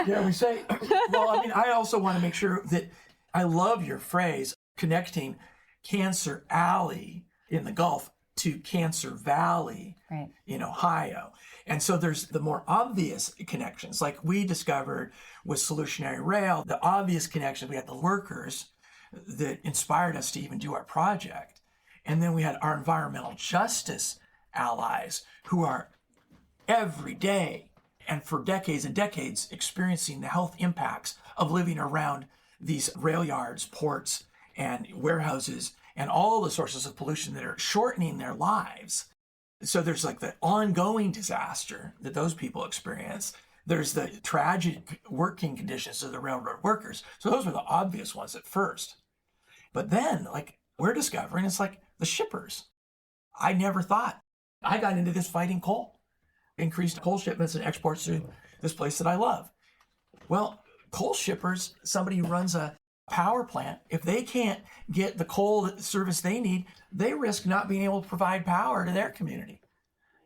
Dare we say? Well, I mean, I also want to make sure that I love your phrase, connecting Cancer Alley in the Gulf to Cancer Valley in Ohio. And so there's the more obvious connections, like we discovered with Solutionary Rail, the obvious connections. We had the workers that inspired us to even do our project. And then we had our environmental justice allies who are every day and for decades and decades experiencing the health impacts of living around these rail yards, ports, and warehouses, and all the sources of pollution that are shortening their lives. So there's like the ongoing disaster that those people experience. There's the tragic working conditions of the railroad workers. So those were the obvious ones at first. But then, like, we're discovering it's like the shippers. I never thought. I got into this fighting coal. Increased coal shipments and exports through this place that I love. Well, coal shippers, somebody who runs a power plant, if they can't get the coal service they need, they risk not being able to provide power to their community.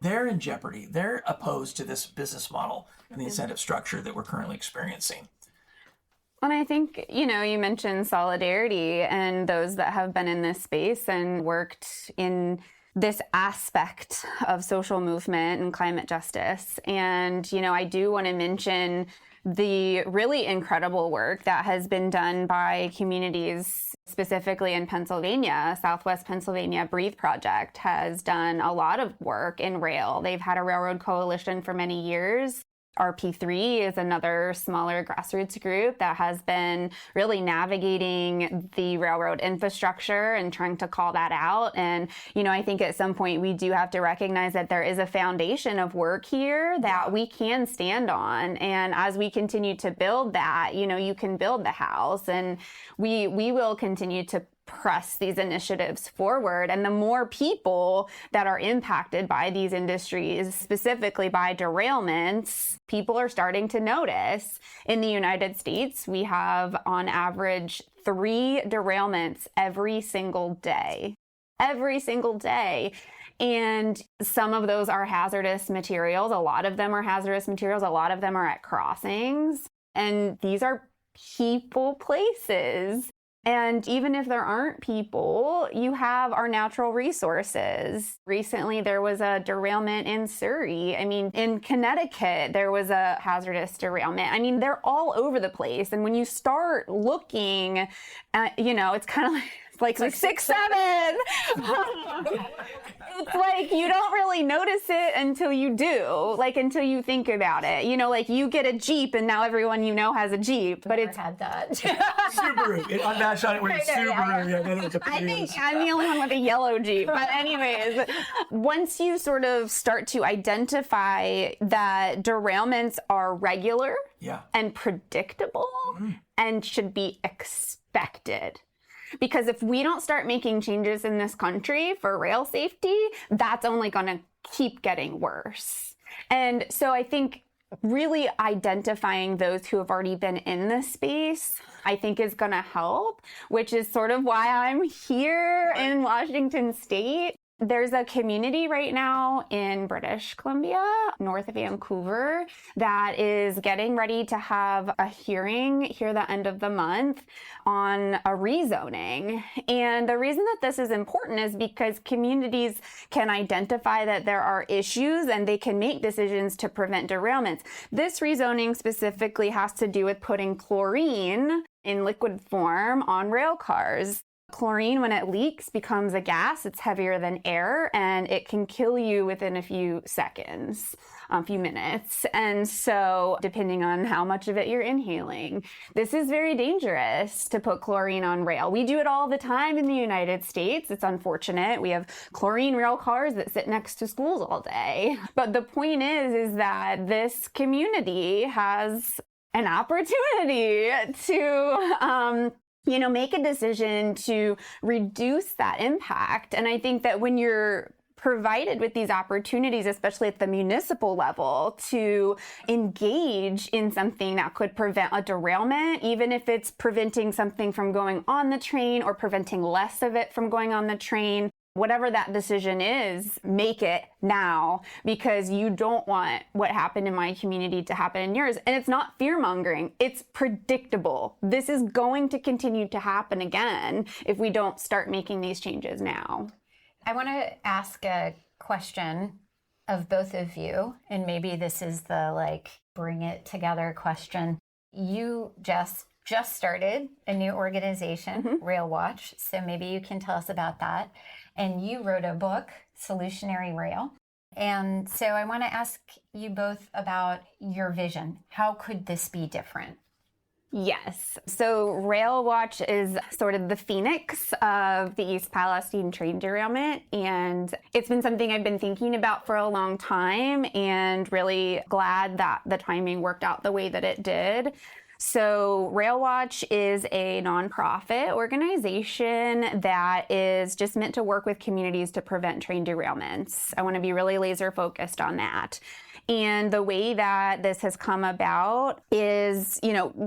They're in jeopardy. They're opposed to this business model and the incentive structure that we're currently experiencing.
And I think, you mentioned solidarity and those that have been in this space and worked in this aspect of social movement and climate justice. And, I do want to mention the really incredible work that has been done by communities, specifically in Pennsylvania. Southwest Pennsylvania Breathe Project has done a lot of work in rail. They've had a railroad coalition for many years. RP3 is another smaller grassroots group that has been really navigating the railroad infrastructure and trying to call that out. And, I think at some point we do have to recognize that there is a foundation of work here that we can stand on. And as we continue to build that, you can build the house, and we will continue to press these initiatives forward. And the more people that are impacted by these industries, specifically by derailments, people are starting to notice. In the United States, we have on average 3 derailments every single day. Every single day. And some of those are hazardous materials. A lot of them are hazardous materials. A lot of them are at crossings. And these are people places. And even if there aren't people, you have our natural resources. Recently, there was a derailment in Surrey. I mean, in Connecticut, there was a hazardous derailment. I mean, they're all over the place. And when you start looking at, it's kind of like 6, 7. It's like you don't really notice it until you do, until you think about it. You get a Jeep and now everyone has a Jeep, but it's
had that.
Subaru. On Vashon, it was Subaru. Yeah,
I think I'm the only one with a yellow Jeep. But anyways, once you sort of start to identify that derailments are regular and predictable and should be expected. Because if we don't start making changes in this country for rail safety, that's only going to keep getting worse. And so I think really identifying those who have already been in this space, I think is going to help, which is sort of why I'm here in Washington State. There's a community right now in British Columbia, north of Vancouver, that is getting ready to have a hearing here the end of the month on a rezoning. And the reason that this is important is because communities can identify that there are issues and they can make decisions to prevent derailments. This rezoning specifically has to do with putting chlorine in liquid form on rail cars. Chlorine, when it leaks, becomes a gas. It's heavier than air, and it can kill you within a few seconds, a few minutes. And so, depending on how much of it you're inhaling, this is very dangerous to put chlorine on rail. We do it all the time in the United States. It's unfortunate. We have chlorine rail cars that sit next to schools all day. But the point is that this community has an opportunity to make a decision to reduce that impact. And I think that when you're provided with these opportunities, especially at the municipal level, to engage in something that could prevent a derailment, even if it's preventing something from going on the train or preventing less of it from going on the train, whatever that decision is, make it now, because you don't want what happened in my community to happen in yours. And it's not fear-mongering. It's predictable. This is going to continue to happen again if we don't start making these changes now.
I want to ask a question of both of you, and maybe this is the bring it together question. You, Jess, just started a new organization, Rail Watch, so maybe you can tell us about that. And you wrote a book, Solutionary Rail. And so I want to ask you both about your vision. How could this be different?
Yes. So Rail Watch is sort of the phoenix of the East Palestine train derailment. And it's been something I've been thinking about for a long time, and really glad that the timing worked out the way that it did. So Rail Watch is a nonprofit organization that is just meant to work with communities to prevent train derailments. I want to be really laser focused on that. And the way that this has come about is,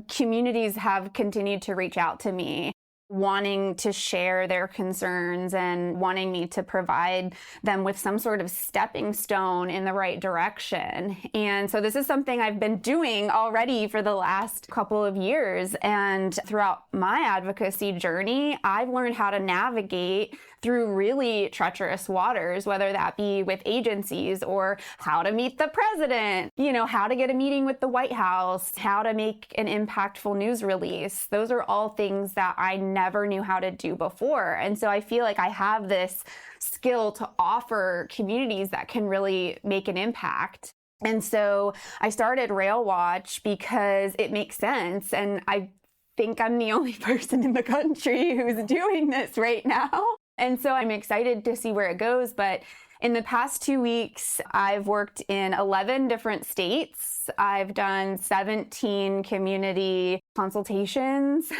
communities have continued to reach out to me, wanting to share their concerns and wanting me to provide them with some sort of stepping stone in the right direction. And so this is something I've been doing already for the last couple of years. And throughout my advocacy journey, I've learned how to navigate through really treacherous waters, whether that be with agencies or how to meet the president, how to get a meeting with the White House, how to make an impactful news release. Those are all things that I never knew how to do before. And so I feel like I have this skill to offer communities that can really make an impact. And so I started Rail Watch because it makes sense. And I think I'm the only person in the country who's doing this right now. And so I'm excited to see where it goes. But in the past 2 weeks, I've worked in 11 different states. I've done 17 community consultations.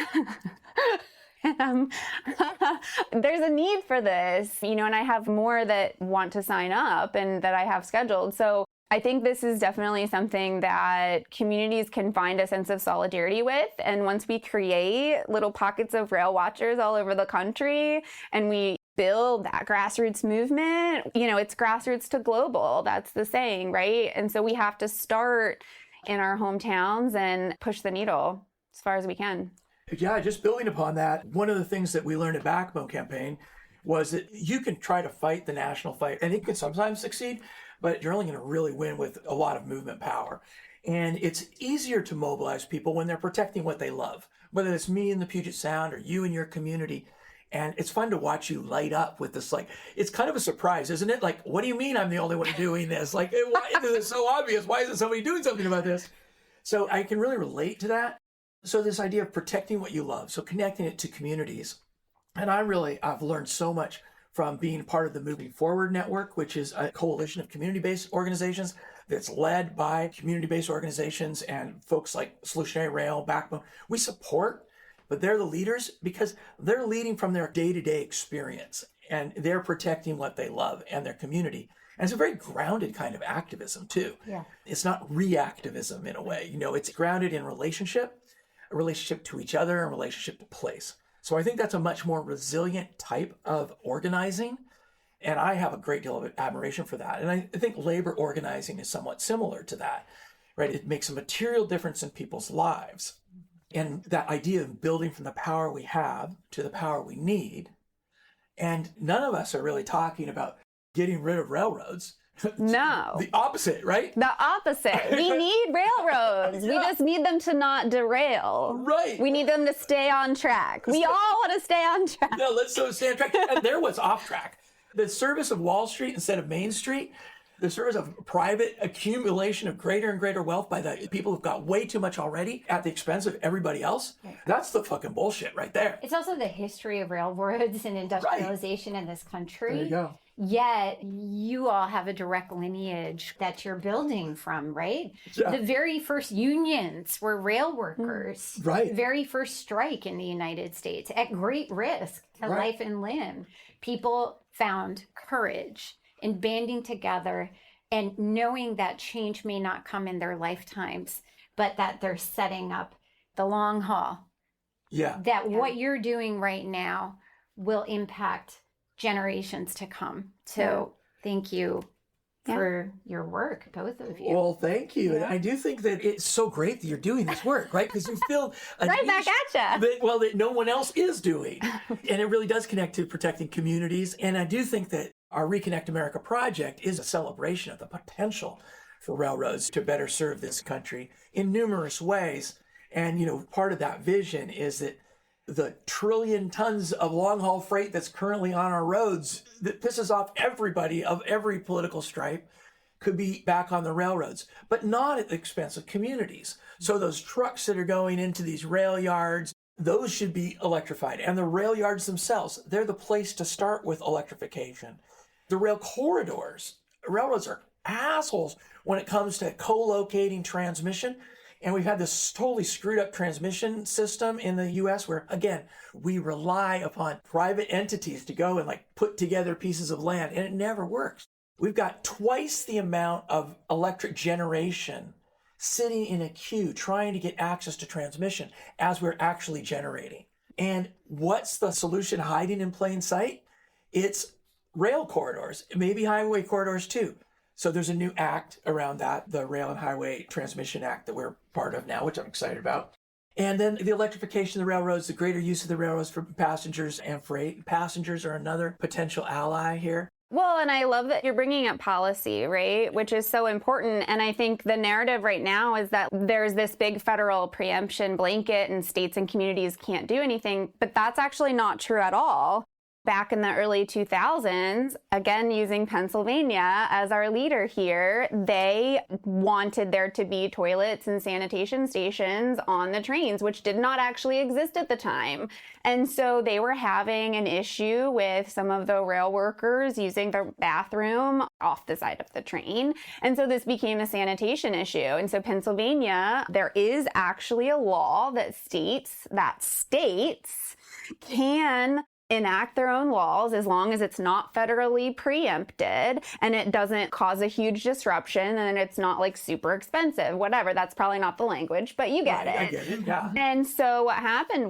There's a need for this, and I have more that want to sign up and that I have scheduled. So I think this is definitely something that communities can find a sense of solidarity with. And once we create little pockets of rail watchers all over the country and we build that grassroots movement, it's grassroots to global. That's the saying, right? And so we have to start in our hometowns and push the needle as far as we can.
Yeah, just building upon that, one of the things that we learned at Backbone Campaign was that you can try to fight the national fight, and it can sometimes succeed, but you're only going to really win with a lot of movement power. And it's easier to mobilize people when they're protecting what they love, whether it's me in the Puget Sound or you in your community. And it's fun to watch you light up with this, it's kind of a surprise, isn't it? Like, what do you mean I'm the only one doing this? Why is it so obvious? Why isn't somebody doing something about this? So I can really relate to that. So this idea of protecting what you love, so connecting it to communities. And I've learned so much from being part of the Moving Forward Network, which is a coalition of community-based organizations that's led by community-based organizations and folks like Solutionary Rail, Backbone. We support, but they're the leaders because they're leading from their day-to-day experience and they're protecting what they love and their community. And it's a very grounded kind of activism too.
Yeah.
It's not reactivism in a way. It's grounded in relationship, a relationship to each other, a relationship to place. So I think that's a much more resilient type of organizing. And I have a great deal of admiration for that. And I think labor organizing is somewhat similar to that, right? It makes a material difference in people's lives. And that idea of building from the power we have to the power we need. And none of us are really talking about getting rid of railroads.
No.
The opposite, right?
The opposite. We need railroads.
Yeah.
We just need them to not derail.
Right.
We need them to stay on track. We all want to stay on track.
No, let's stay on track. And there was off track. The service of Wall Street instead of Main Street, the service of private accumulation of greater and greater wealth by the people who've got way too much already at the expense of everybody else. That's the fucking bullshit right there.
It's also the history of railroads and industrialization in this country.
There you go.
Yet you all have a direct lineage that you're building from, right?
Yeah.
The very first unions were rail workers.
Right.
The very first strike in the United States at great risk to life and limb. People found courage in banding together and knowing that change may not come in their lifetimes, but that they're setting up the long haul.
Yeah.
That what you're doing right now will impact generations to come. So thank you for your work, both of you.
Well, thank you. And I do think that it's so great that you're doing this work, right? Because you feel a
Right back at you.
that no one else is doing. And it really does connect to protecting communities. And I do think that our Reconnect America project is a celebration of the potential for railroads to better serve this country in numerous ways. And, part of that vision is that the trillion tons of long-haul freight that's currently on our roads that pisses off everybody of every political stripe could be back on the railroads, but not at the expense of communities. So those trucks that are going into these rail yards, those should be electrified. And the rail yards themselves, they're the place to start with electrification. The rail corridors, railroads are assholes when it comes to co-locating transmission. And we've had this totally screwed up transmission system in the US where, again, we rely upon private entities to go and put together pieces of land, and it never works. We've got twice the amount of electric generation sitting in a queue trying to get access to transmission as we're actually generating. And what's the solution hiding in plain sight? It's rail corridors, maybe highway corridors too. So there's a new act around that, the Rail and Highway Transmission Act that we're part of now, which I'm excited about. And then the electrification of the railroads, the greater use of the railroads for passengers and freight. Passengers are another potential ally here.
Well, and I love that you're bringing up policy, right? Which is so important. And I think the narrative right now is that there's this big federal preemption blanket and states and communities can't do anything. But that's actually not true at all. Back in the early 2000s, again, using Pennsylvania as our leader here, they wanted there to be toilets and sanitation stations on the trains, which did not actually exist at the time. And so they were having an issue with some of the rail workers using the bathroom off the side of the train. And so this became a sanitation issue. And so Pennsylvania, there is actually a law that states that states can enact their own laws as long as it's not federally preempted and it doesn't cause a huge disruption and it's not like super expensive, whatever. That's probably not the language, but you get it.
I get it, yeah.
And so what happened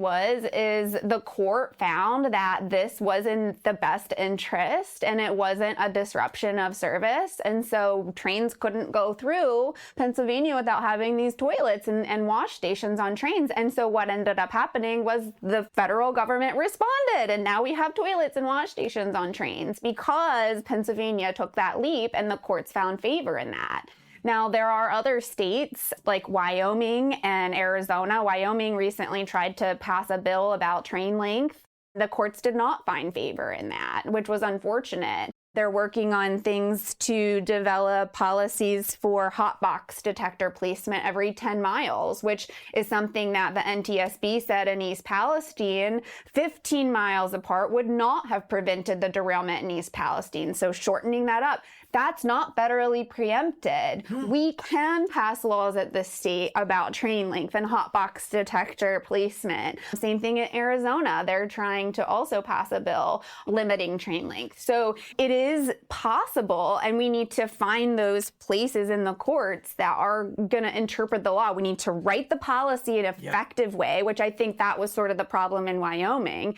is the court found that this was in the best interest and it wasn't a disruption of service. And so trains couldn't go through Pennsylvania without having these toilets and wash stations on trains. And so what ended up happening was the federal government responded, and now we have toilets and wash stations on trains because Pennsylvania took that leap and the courts found favor in that. Now, there are other states like Wyoming and Arizona. Wyoming recently tried to pass a bill about train length. The courts did not find favor in that, which was unfortunate. They're working on things to develop policies for hot box detector placement every 10 miles, which is something that the NTSB said in East Palestine, 15 miles apart would not have prevented the derailment in East Palestine. So shortening that up, that's not federally preempted. We can pass laws at the state about train length and hot box detector placement. Same thing in Arizona. They're trying to also pass a bill limiting train length. So it is possible, and we need to find those places in the courts that are going to interpret the law. We need to write the policy in an effective way, which I think that was sort of the problem in Wyoming,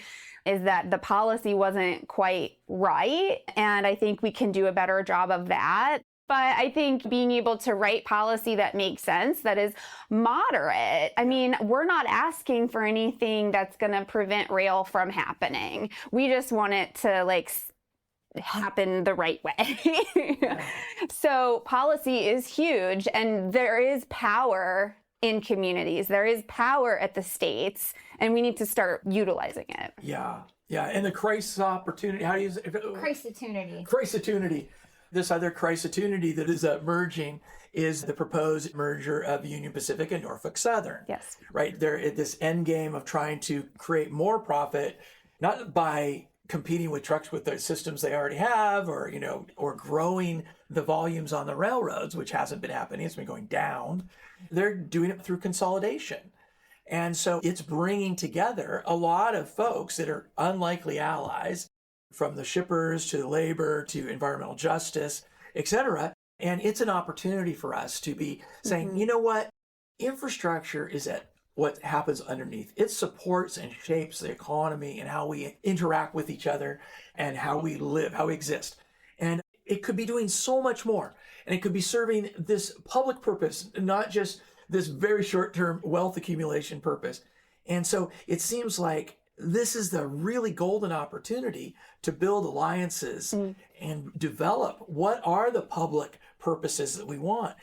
is that the policy wasn't quite right. And I think we can do a better job of that. But I think being able to write policy that makes sense, that is moderate. I mean, we're not asking for anything that's going to prevent rail from happening. We just want it to happen the right way. So policy is huge, and there is power in communities. There is power at the states, and we need to start utilizing it.
Yeah. And the crisis opportunity, how do you say? Crisis-opportunity. This other crisis-opportunity that is emerging is the proposed merger of Union Pacific and Norfolk Southern.
Yes.
Right? They're at this end game of trying to create more profit, not by competing with trucks with the systems they already have, or growing the volumes on the railroads, which hasn't been happening. It's been going down. They're doing it through consolidation. And so it's bringing together a lot of folks that are unlikely allies, from the shippers to labor to environmental justice, et cetera. And it's an opportunity for us to be saying, you know what? Infrastructure is at what happens underneath. It supports and shapes the economy and how we interact with each other and how we live, how we exist. And it could be doing so much more. And it could be serving this public purpose, not just this very short-term wealth accumulation purpose. And so it seems like this is the really golden opportunity to build alliances and develop what are the public purposes that we want.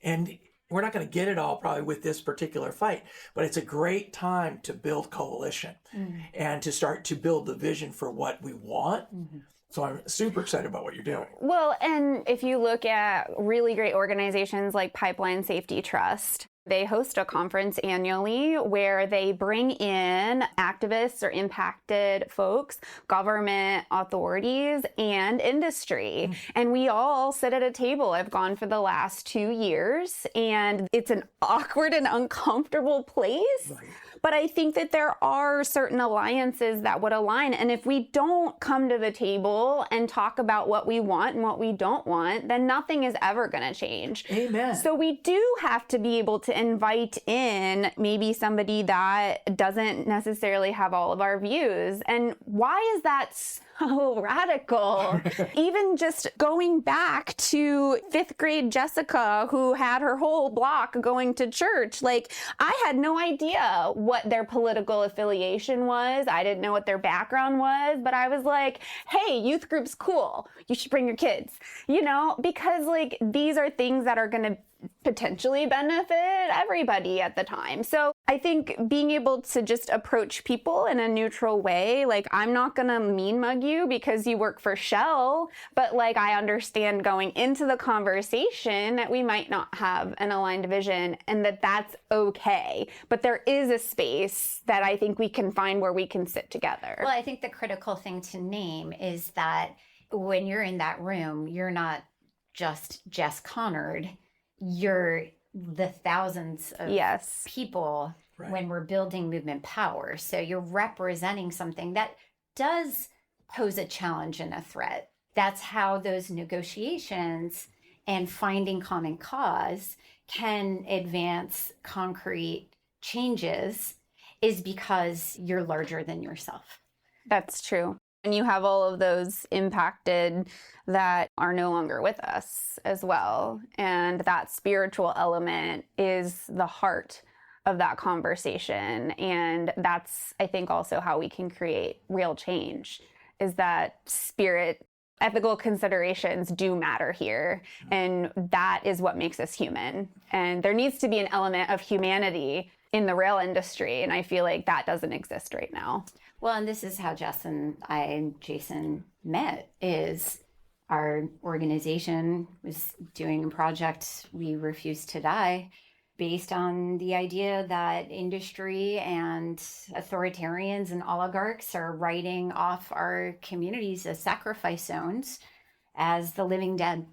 And we're not going to get it all probably with this particular fight, but it's a great time to build coalition and to start to build the vision for what we want. So I'm super excited about what you're doing.
Well, and if you look at really great organizations like Pipeline Safety Trust, they host a conference annually where they bring in activists or impacted folks, government authorities, and industry. And we all sit at a table. I've gone for the last 2 years, and it's an awkward and uncomfortable place. Right. But I think that there are certain alliances that would align. And if we don't come to the table and talk about what we want and what we don't want, then nothing is ever going to change.
Amen.
So we do have to be able to invite in maybe somebody that doesn't necessarily have all of our views. And why is that so radical? Even just going back to 5th grade Jessica, who had her whole block going to church, I had no idea what their political affiliation was. I didn't know what their background was, but I was like, hey, youth group's cool. You should bring your kids, because these are things that are going to potentially benefit everybody at the time. So I think being able to just approach people in a neutral way, I'm not going to mean mug you because you work for Shell, but I understand going into the conversation that we might not have an aligned vision and that's okay. But there is a space that I think we can find where we can sit together.
Well, I think the critical thing to name is that when you're in that room, you're not just Jess Conard. You're the thousands of people when we're building movement power. So you're representing something that does pose a challenge and a threat. That's how those negotiations and finding common cause can advance concrete changes, is because you're larger than yourself.
That's true. And you have all of those impacted that are no longer with us as well. And that spiritual element is the heart of that conversation. And that's, I think, also how we can create real change, is that spirit. Ethical considerations do matter here. And that is what makes us human. And there needs to be an element of humanity in the rail industry. And I feel like that doesn't exist right now.
Well, and this is how Jess and I and Jason met, is our organization was doing a project, We Refuse to Die, based on the idea that industry and authoritarians and oligarchs are writing off our communities as sacrifice zones, as the living dead,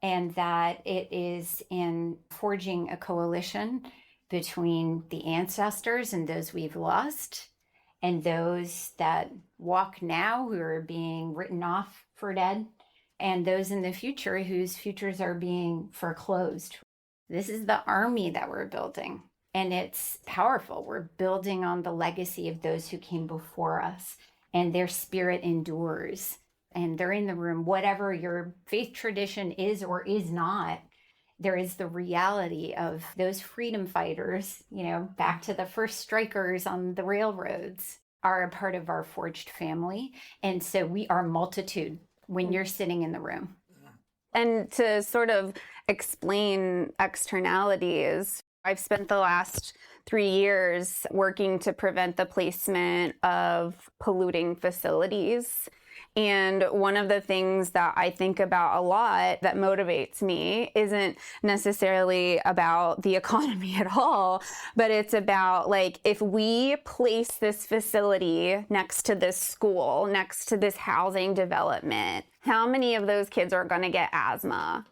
and that it is in forging a coalition between the ancestors and those we've lost, and those that walk now who are being written off for dead, and those in the future whose futures are being foreclosed. This is the army that we're building, and it's powerful. We're building on the legacy of those who came before us, and their spirit endures, and they're in the room. Whatever your faith tradition is or is not, there is the reality of those freedom fighters, back to the first strikers on the railroads, are a part of our forged family. And so we are multitude when you're sitting in the room.
And to sort of explain externalities, I've spent the last 3 years working to prevent the placement of polluting facilities. And one of the things that I think about a lot that motivates me isn't necessarily about the economy at all, but it's about, like, if we place this facility next to this school, next to this housing development, how many of those kids are going to get asthma?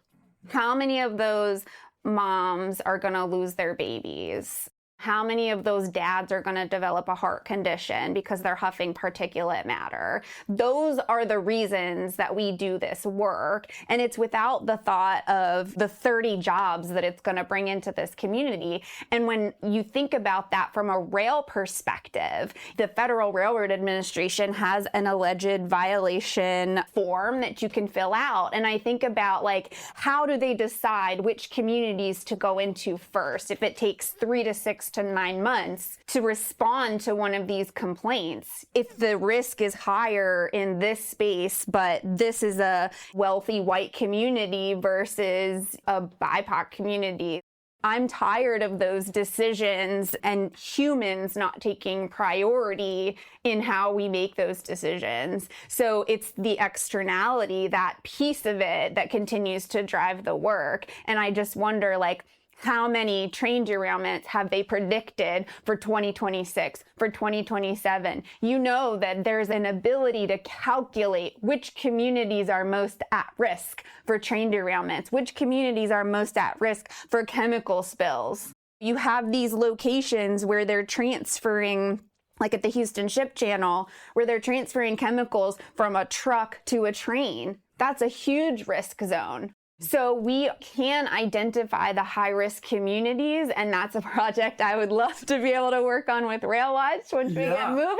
How many of those moms are going to lose their babies? How many of those dads are going to develop a heart condition because they're huffing particulate matter? Those are the reasons that we do this work. And it's without the thought of the 30 jobs that it's going to bring into this community. And when you think about that from a rail perspective, the Federal Railroad Administration has an alleged violation form that you can fill out. And I think about, like, how do they decide which communities to go into first if it takes 3 to 6 to 9 months to respond to one of these complaints? If the risk is higher in this space, but this is a wealthy white community versus a BIPOC community. I'm tired of those decisions and humans not taking priority in how we make those decisions. So it's the externality, that piece of it, that continues to drive the work. And I just wonder, like, how many train derailments have they predicted for 2026, for 2027? You know that there's an ability to calculate which communities are most at risk for train derailments, which communities are most at risk for chemical spills. You have these locations where they're transferring, like at the Houston Ship Channel, where they're transferring chemicals from a truck to a train. That's a huge risk zone. So we can identify the high-risk communities, and that's a project I would love to be able to work on with RailWatch once we get moving.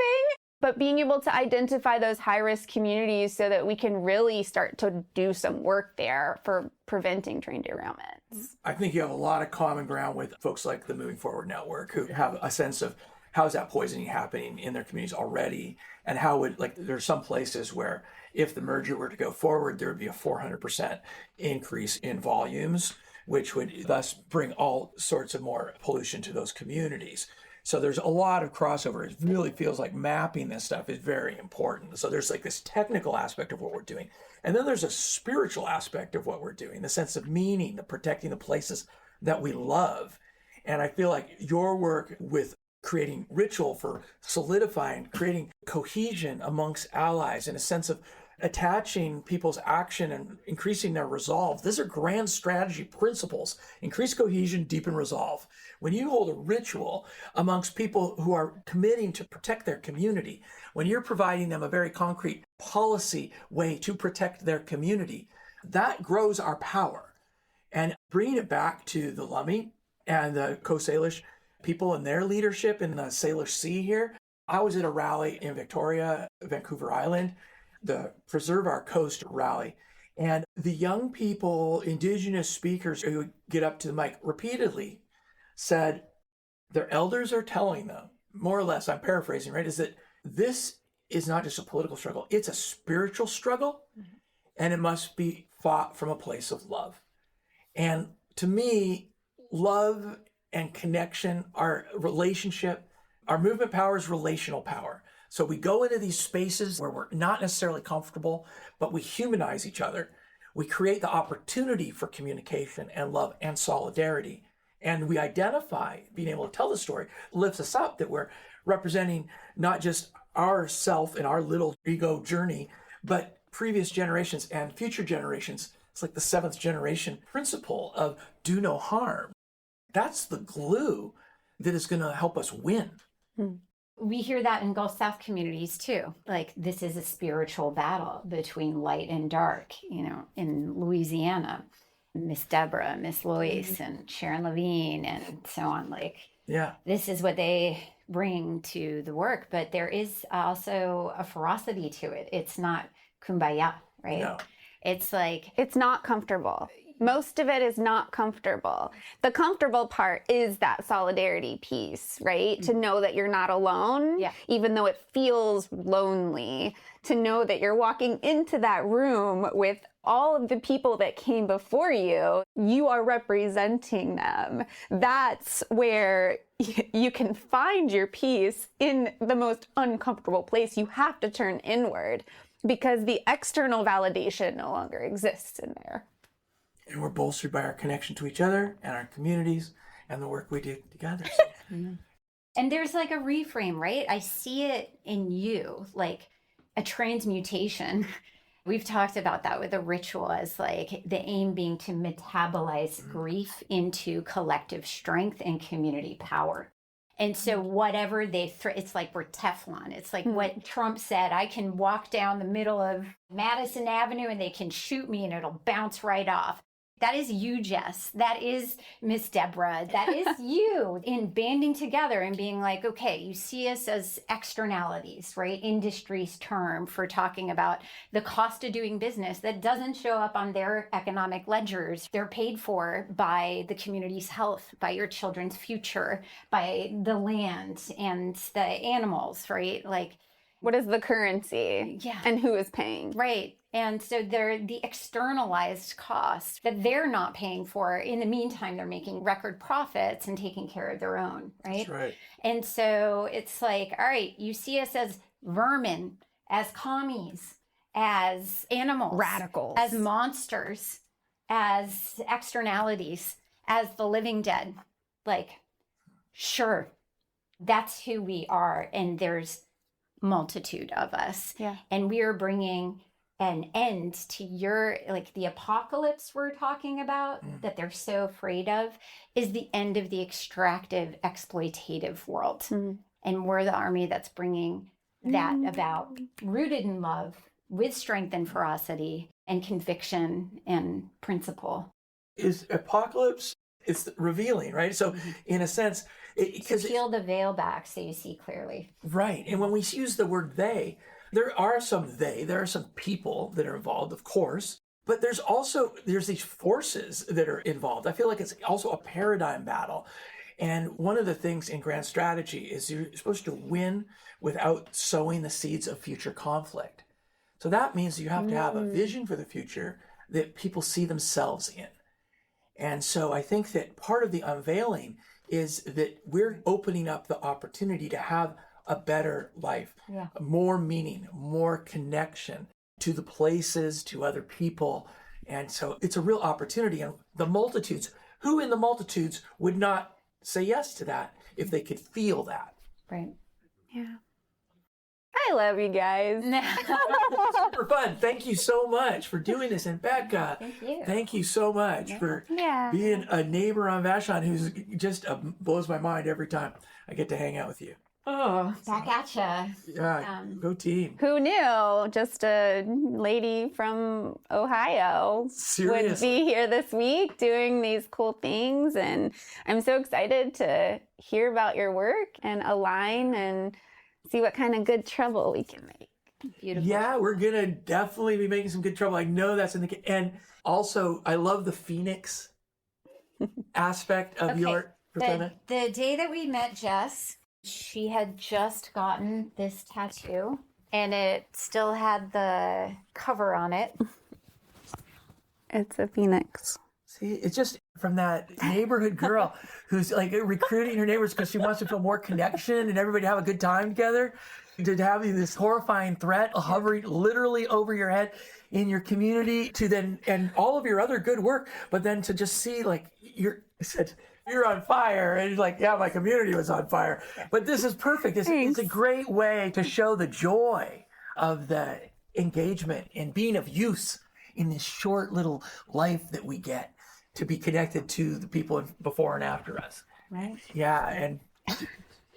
But being able to identify those high-risk communities so that we can really start to do some work there for preventing train derailments.
I think you have a lot of common ground with folks like the Moving Forward Network, who have a sense of how is that poisoning happening in their communities already, and how would, like, there's some places where if the merger were to go forward, there would be a 400% increase in volumes, which would thus bring all sorts of more pollution to those communities. So there's a lot of crossover. It really feels like mapping this stuff is very important. So there's like this technical aspect of what we're doing. And then there's a spiritual aspect of what we're doing, the sense of meaning, the protecting the places that we love. And I feel like your work with creating ritual for solidifying, creating cohesion amongst allies, and a sense of attaching people's action and increasing their resolve. These are grand strategy principles. Increase cohesion, deepen resolve. When you hold a ritual amongst people who are committing to protect their community, when you're providing them a very concrete policy way to protect their community, that grows our power. And bringing it back to the Lummi and the Coast Salish people and their leadership in the Salish Sea here. I was at a rally in Victoria, Vancouver Island, the Preserve Our Coast rally. And the young people, Indigenous speakers who would get up to the mic repeatedly said their elders are telling them, more or less, I'm paraphrasing, right, is that this is not just a political struggle, it's a spiritual struggle, and it must be fought from a place of love. And to me, love and connection, our relationship, our movement power is relational power. So we go into these spaces where we're not necessarily comfortable, but we humanize each other. We create the opportunity for communication and love and solidarity. And we identify, being able to tell the story lifts us up, that we're representing not just ourself and our little ego journey, but previous generations and future generations. It's like the seventh generation principle of do no harm. That's the glue that is going to help us win.
We hear that in Gulf South communities too. Like, this is a spiritual battle between light and dark. You know, in Louisiana, Miss Deborah, Miss Lois, and Sharon Levine, and so on. Like, this is what they bring to the work. But there is also a ferocity to it. It's not kumbaya, right?
No.
It's like,
it's not comfortable. Most of it is not comfortable. The comfortable part is that solidarity piece, right? To know that you're not alone, even though it feels lonely. To know that you're walking into that room with all of the people that came before you. You are representing them. That's where you can find your peace in the most uncomfortable place. You have to turn inward because the external validation no longer exists in there.
And we're bolstered by our connection to each other and our communities and the work we do together.
And there's like a reframe, right? I see it in you, like a transmutation. We've talked about that with a ritual as like the aim being to metabolize grief into collective strength and community power. And so whatever it's like we're Teflon. It's like what Trump said, I can walk down the middle of Madison Avenue and they can shoot me and it'll bounce right off. That is you, Jess. That is Miss Deborah. That is you in banding together and being like, okay, you see us as externalities, right? Industry's term for talking about the cost of doing business that doesn't show up on their economic ledgers. They're paid for by the community's health, by your children's future, by the land and the animals, right? Like,
what is the currency?
Yeah.
And who is paying?
Right. And so they're the externalized cost that they're not paying for. In the meantime, they're making record profits and taking care of their own, right?
That's right.
And so it's like, all right, you see us as vermin, as commies, as animals,
radicals,
as monsters, as externalities, as the living dead. Like, sure, that's who we are. And there's multitude of us.
Yeah.
And we are bringing an end to your, like the apocalypse we're talking about that they're so afraid of is the end of the extractive, exploitative world. And we're the army that's bringing that about, rooted in love, with strength and ferocity and conviction and principle.
Is apocalypse, it's revealing, right? So in a sense,
because peel the veil back so you see clearly.
Right. And when we use the word they, there are some people that are involved, of course, but there's these forces that are involved. I feel like it's also a paradigm battle. And one of the things in grand strategy is you're supposed to win without sowing the seeds of future conflict. So that means you have to have a vision for the future that people see themselves in. And so I think that part of the unveiling is that we're opening up the opportunity to have a better life, more meaning, more connection to the places, to other people. And so it's a real opportunity. And the multitudes, who in the multitudes would not say yes to that if they could feel that?
Right.
Yeah. I love you guys.
Super fun. Thank you so much for doing this. And Becca, thank you so much for being a neighbor on Vashon who's just blows my mind every time I get to hang out with you.
Oh, back at ya.
Yeah, go team.
Who knew just a lady from Ohio would be here this week doing these cool things. And I'm so excited to hear about your work and align and see what kind of good trouble we can make.
Beautiful.
Yeah, we're going to definitely be making some good trouble. I know that's in the... And also, I love the Phoenix aspect of your persona.
The day that we met Jess, she had just gotten this tattoo, and it still had the cover on it.
It's a phoenix.
See, it's just from that neighborhood girl who's like recruiting her neighbors because she wants to feel more connection and everybody to have a good time together, to having this horrifying threat hovering literally over your head in your community, to then, and all of your other good work, but then to just see like you're on fire, and you're like, yeah, my community was on fire. But this is perfect. It's a great way to show the joy of the engagement and being of use in this short little life that we get to be connected to the people before and after us.
Right.
Yeah, and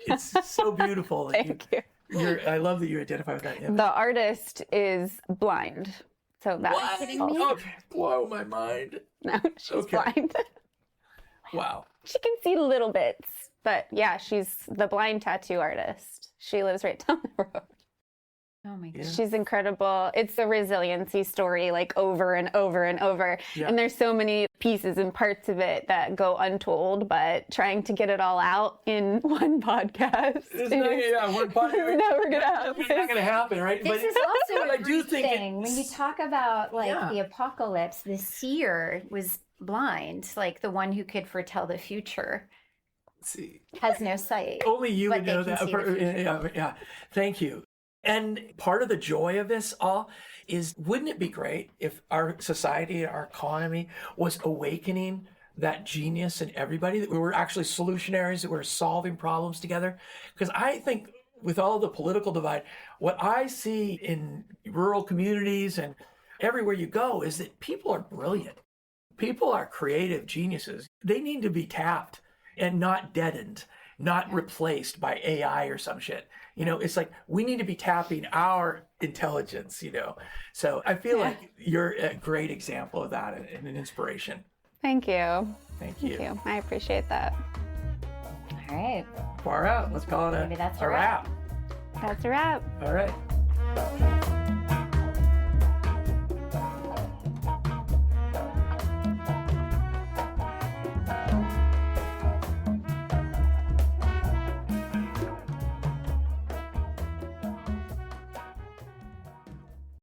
it's so beautiful.
Thank you.
I love that you identify with that image.
The artist is blind. So that's
Okay, blow my mind.
No, she's blind.
Wow.
She can see little bits, but yeah, she's the blind tattoo artist. She lives right down the road.
Oh my goodness.
She's incredible. It's a resiliency story, like over and over and over.
Yeah.
And there's so many pieces and parts of it that go untold, but trying to get it all out in one podcast.
It's never
going to happen.
It's not going to happen, right?
This is also a great thing. When you talk about the apocalypse, the seer was blind, like the one who could foretell the future.
See,
has no sight.
Only you would know that. Yeah. Thank you. And part of the joy of this all is, wouldn't it be great if our society, our economy was awakening that genius in everybody, that we were actually solutionaries, that we're solving problems together? Because I think with all the political divide, what I see in rural communities and everywhere you go is that people are brilliant. People are creative geniuses. They need to be tapped and not deadened, not replaced by AI or some shit. It's like we need to be tapping our intelligence, So I feel like you're a great example of that and an inspiration.
Thank you.
Thank you.
I appreciate that.
All right.
Far out. Let's call it
Maybe that's
a wrap.
That's a wrap.
All right.